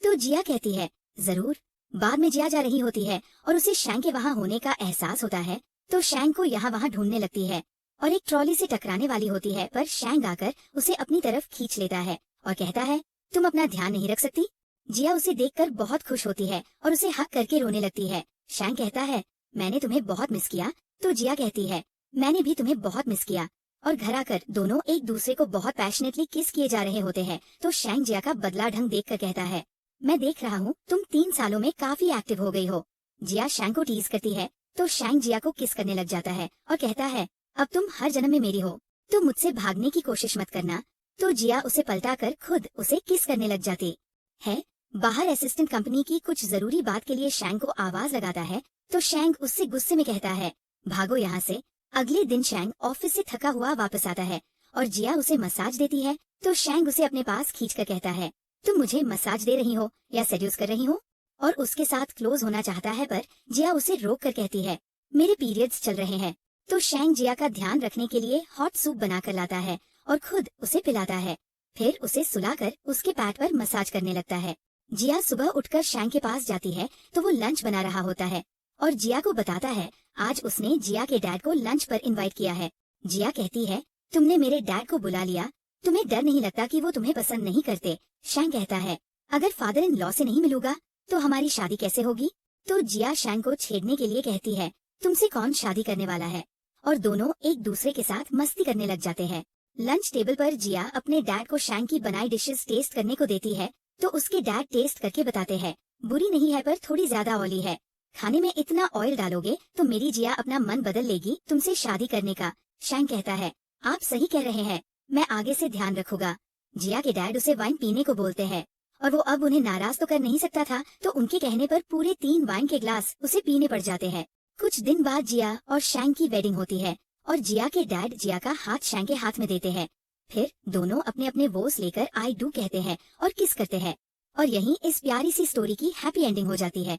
तो जिया कहती है जरूर। बाद में जिया जा रही होती है और उसे शैंग के वहाँ होने का एहसास होता है तो शैंग को यहाँ वहाँ ढूंढने लगती है और एक ट्रॉली से टकराने वाली होती है पर शैंग आकर उसे अपनी तरफ खींच लेता है और कहता है तुम अपना ध्यान नहीं रख सकती। जिया उसे देखकर बहुत खुश होती है और उसे हक करके रोने लगती है। शैंग कहता है मैंने तुम्हें बहुत मिस किया। तो जिया कहती है मैंने भी तुम्हें बहुत मिस किया। और घर आकर दोनों एक दूसरे को बहुत पैशनेटली किस किए जा रहे होते हैं तो शैंग जिया का बदला ढंग देखकर कहता है मैं देख रहा हूँ तुम 3 सालों में काफी एक्टिव हो गई हो। जिया शैंग को टीज करती है तो शैंग जिया को किस करने लग जाता है और कहता है अब तुम हर जन्म में मेरी हो तो मुझसे भागने की कोशिश मत करना। तो जिया उसे पलटा कर खुद उसे किस करने लग जाती है। बाहर असिस्टेंट कंपनी की कुछ जरूरी बात के लिए शैंग को आवाज लगाता है तो शैंग उससे गुस्से में कहता है भागो यहाँ से। अगले दिन शैंग ऑफिस से थका हुआ वापस आता है और जिया उसे मसाज देती है तो शैंग उसे अपने पास खींचकर कहता है तुम मुझे मसाज दे रही हो या सेड्यूस कर रही हो, और उसके साथ क्लोज होना चाहता है पर जिया उसे रोक कर कहती है मेरे पीरियड्स चल रहे हैं। तो शैंग जिया का ध्यान रखने के लिए हॉट सूप बनाकर लाता है और खुद उसे पिलाता है, फिर उसे सुलाकर उसके पैट पर मसाज करने लगता है। जिया सुबह उठकर शैंग के पास जाती है तो वो लंच बना रहा होता है और जिया को बताता है आज उसने जिया के डैड को लंच पर इनवाइट किया है। जिया कहती है तुमने मेरे डैड को बुला लिया, तुम्हें डर नहीं लगता कि वो तुम्हें पसंद नहीं करते। शैंग कहता है अगर फादर इन लॉ से नहीं मिलूंगा तो हमारी शादी कैसे होगी। तो जिया शैंग को छेड़ने के लिए कहती है तुमसे कौन शादी करने वाला है, और दोनों एक दूसरे के साथ मस्ती करने लग जाते हैं। लंच टेबल पर जिया अपने डैड को शैंग की बनाई डिशेस टेस्ट करने को देती है तो उसके डैड टेस्ट करके बताते हैं बुरी नहीं है पर थोड़ी ज्यादा ऑयली है, खाने में इतना ऑयल डालोगे तो मेरी जिया अपना मन बदल लेगी तुमसे शादी करने का। शैंग कहता है आप सही कह रहे हैं, मैं आगे से ध्यान रखूंगा। जिया के डैड उसे वाइन पीने को बोलते हैं और वो अब उन्हें नाराज तो कर नहीं सकता था तो उनके कहने पर पूरे 3 वाइन के ग्लास उसे पीने पड़ जाते हैं। कुछ दिन बाद जिया और शैंग की वेडिंग होती है और जिया के डैड जिया का हाथ शैंग के हाथ में देते हैं। फिर दोनों अपने अपने वोस लेकर आई डू कहते हैं और किस करते हैं। और यहीं इस प्यारी सी स्टोरी की हैप्पी एंडिंग हो जाती है।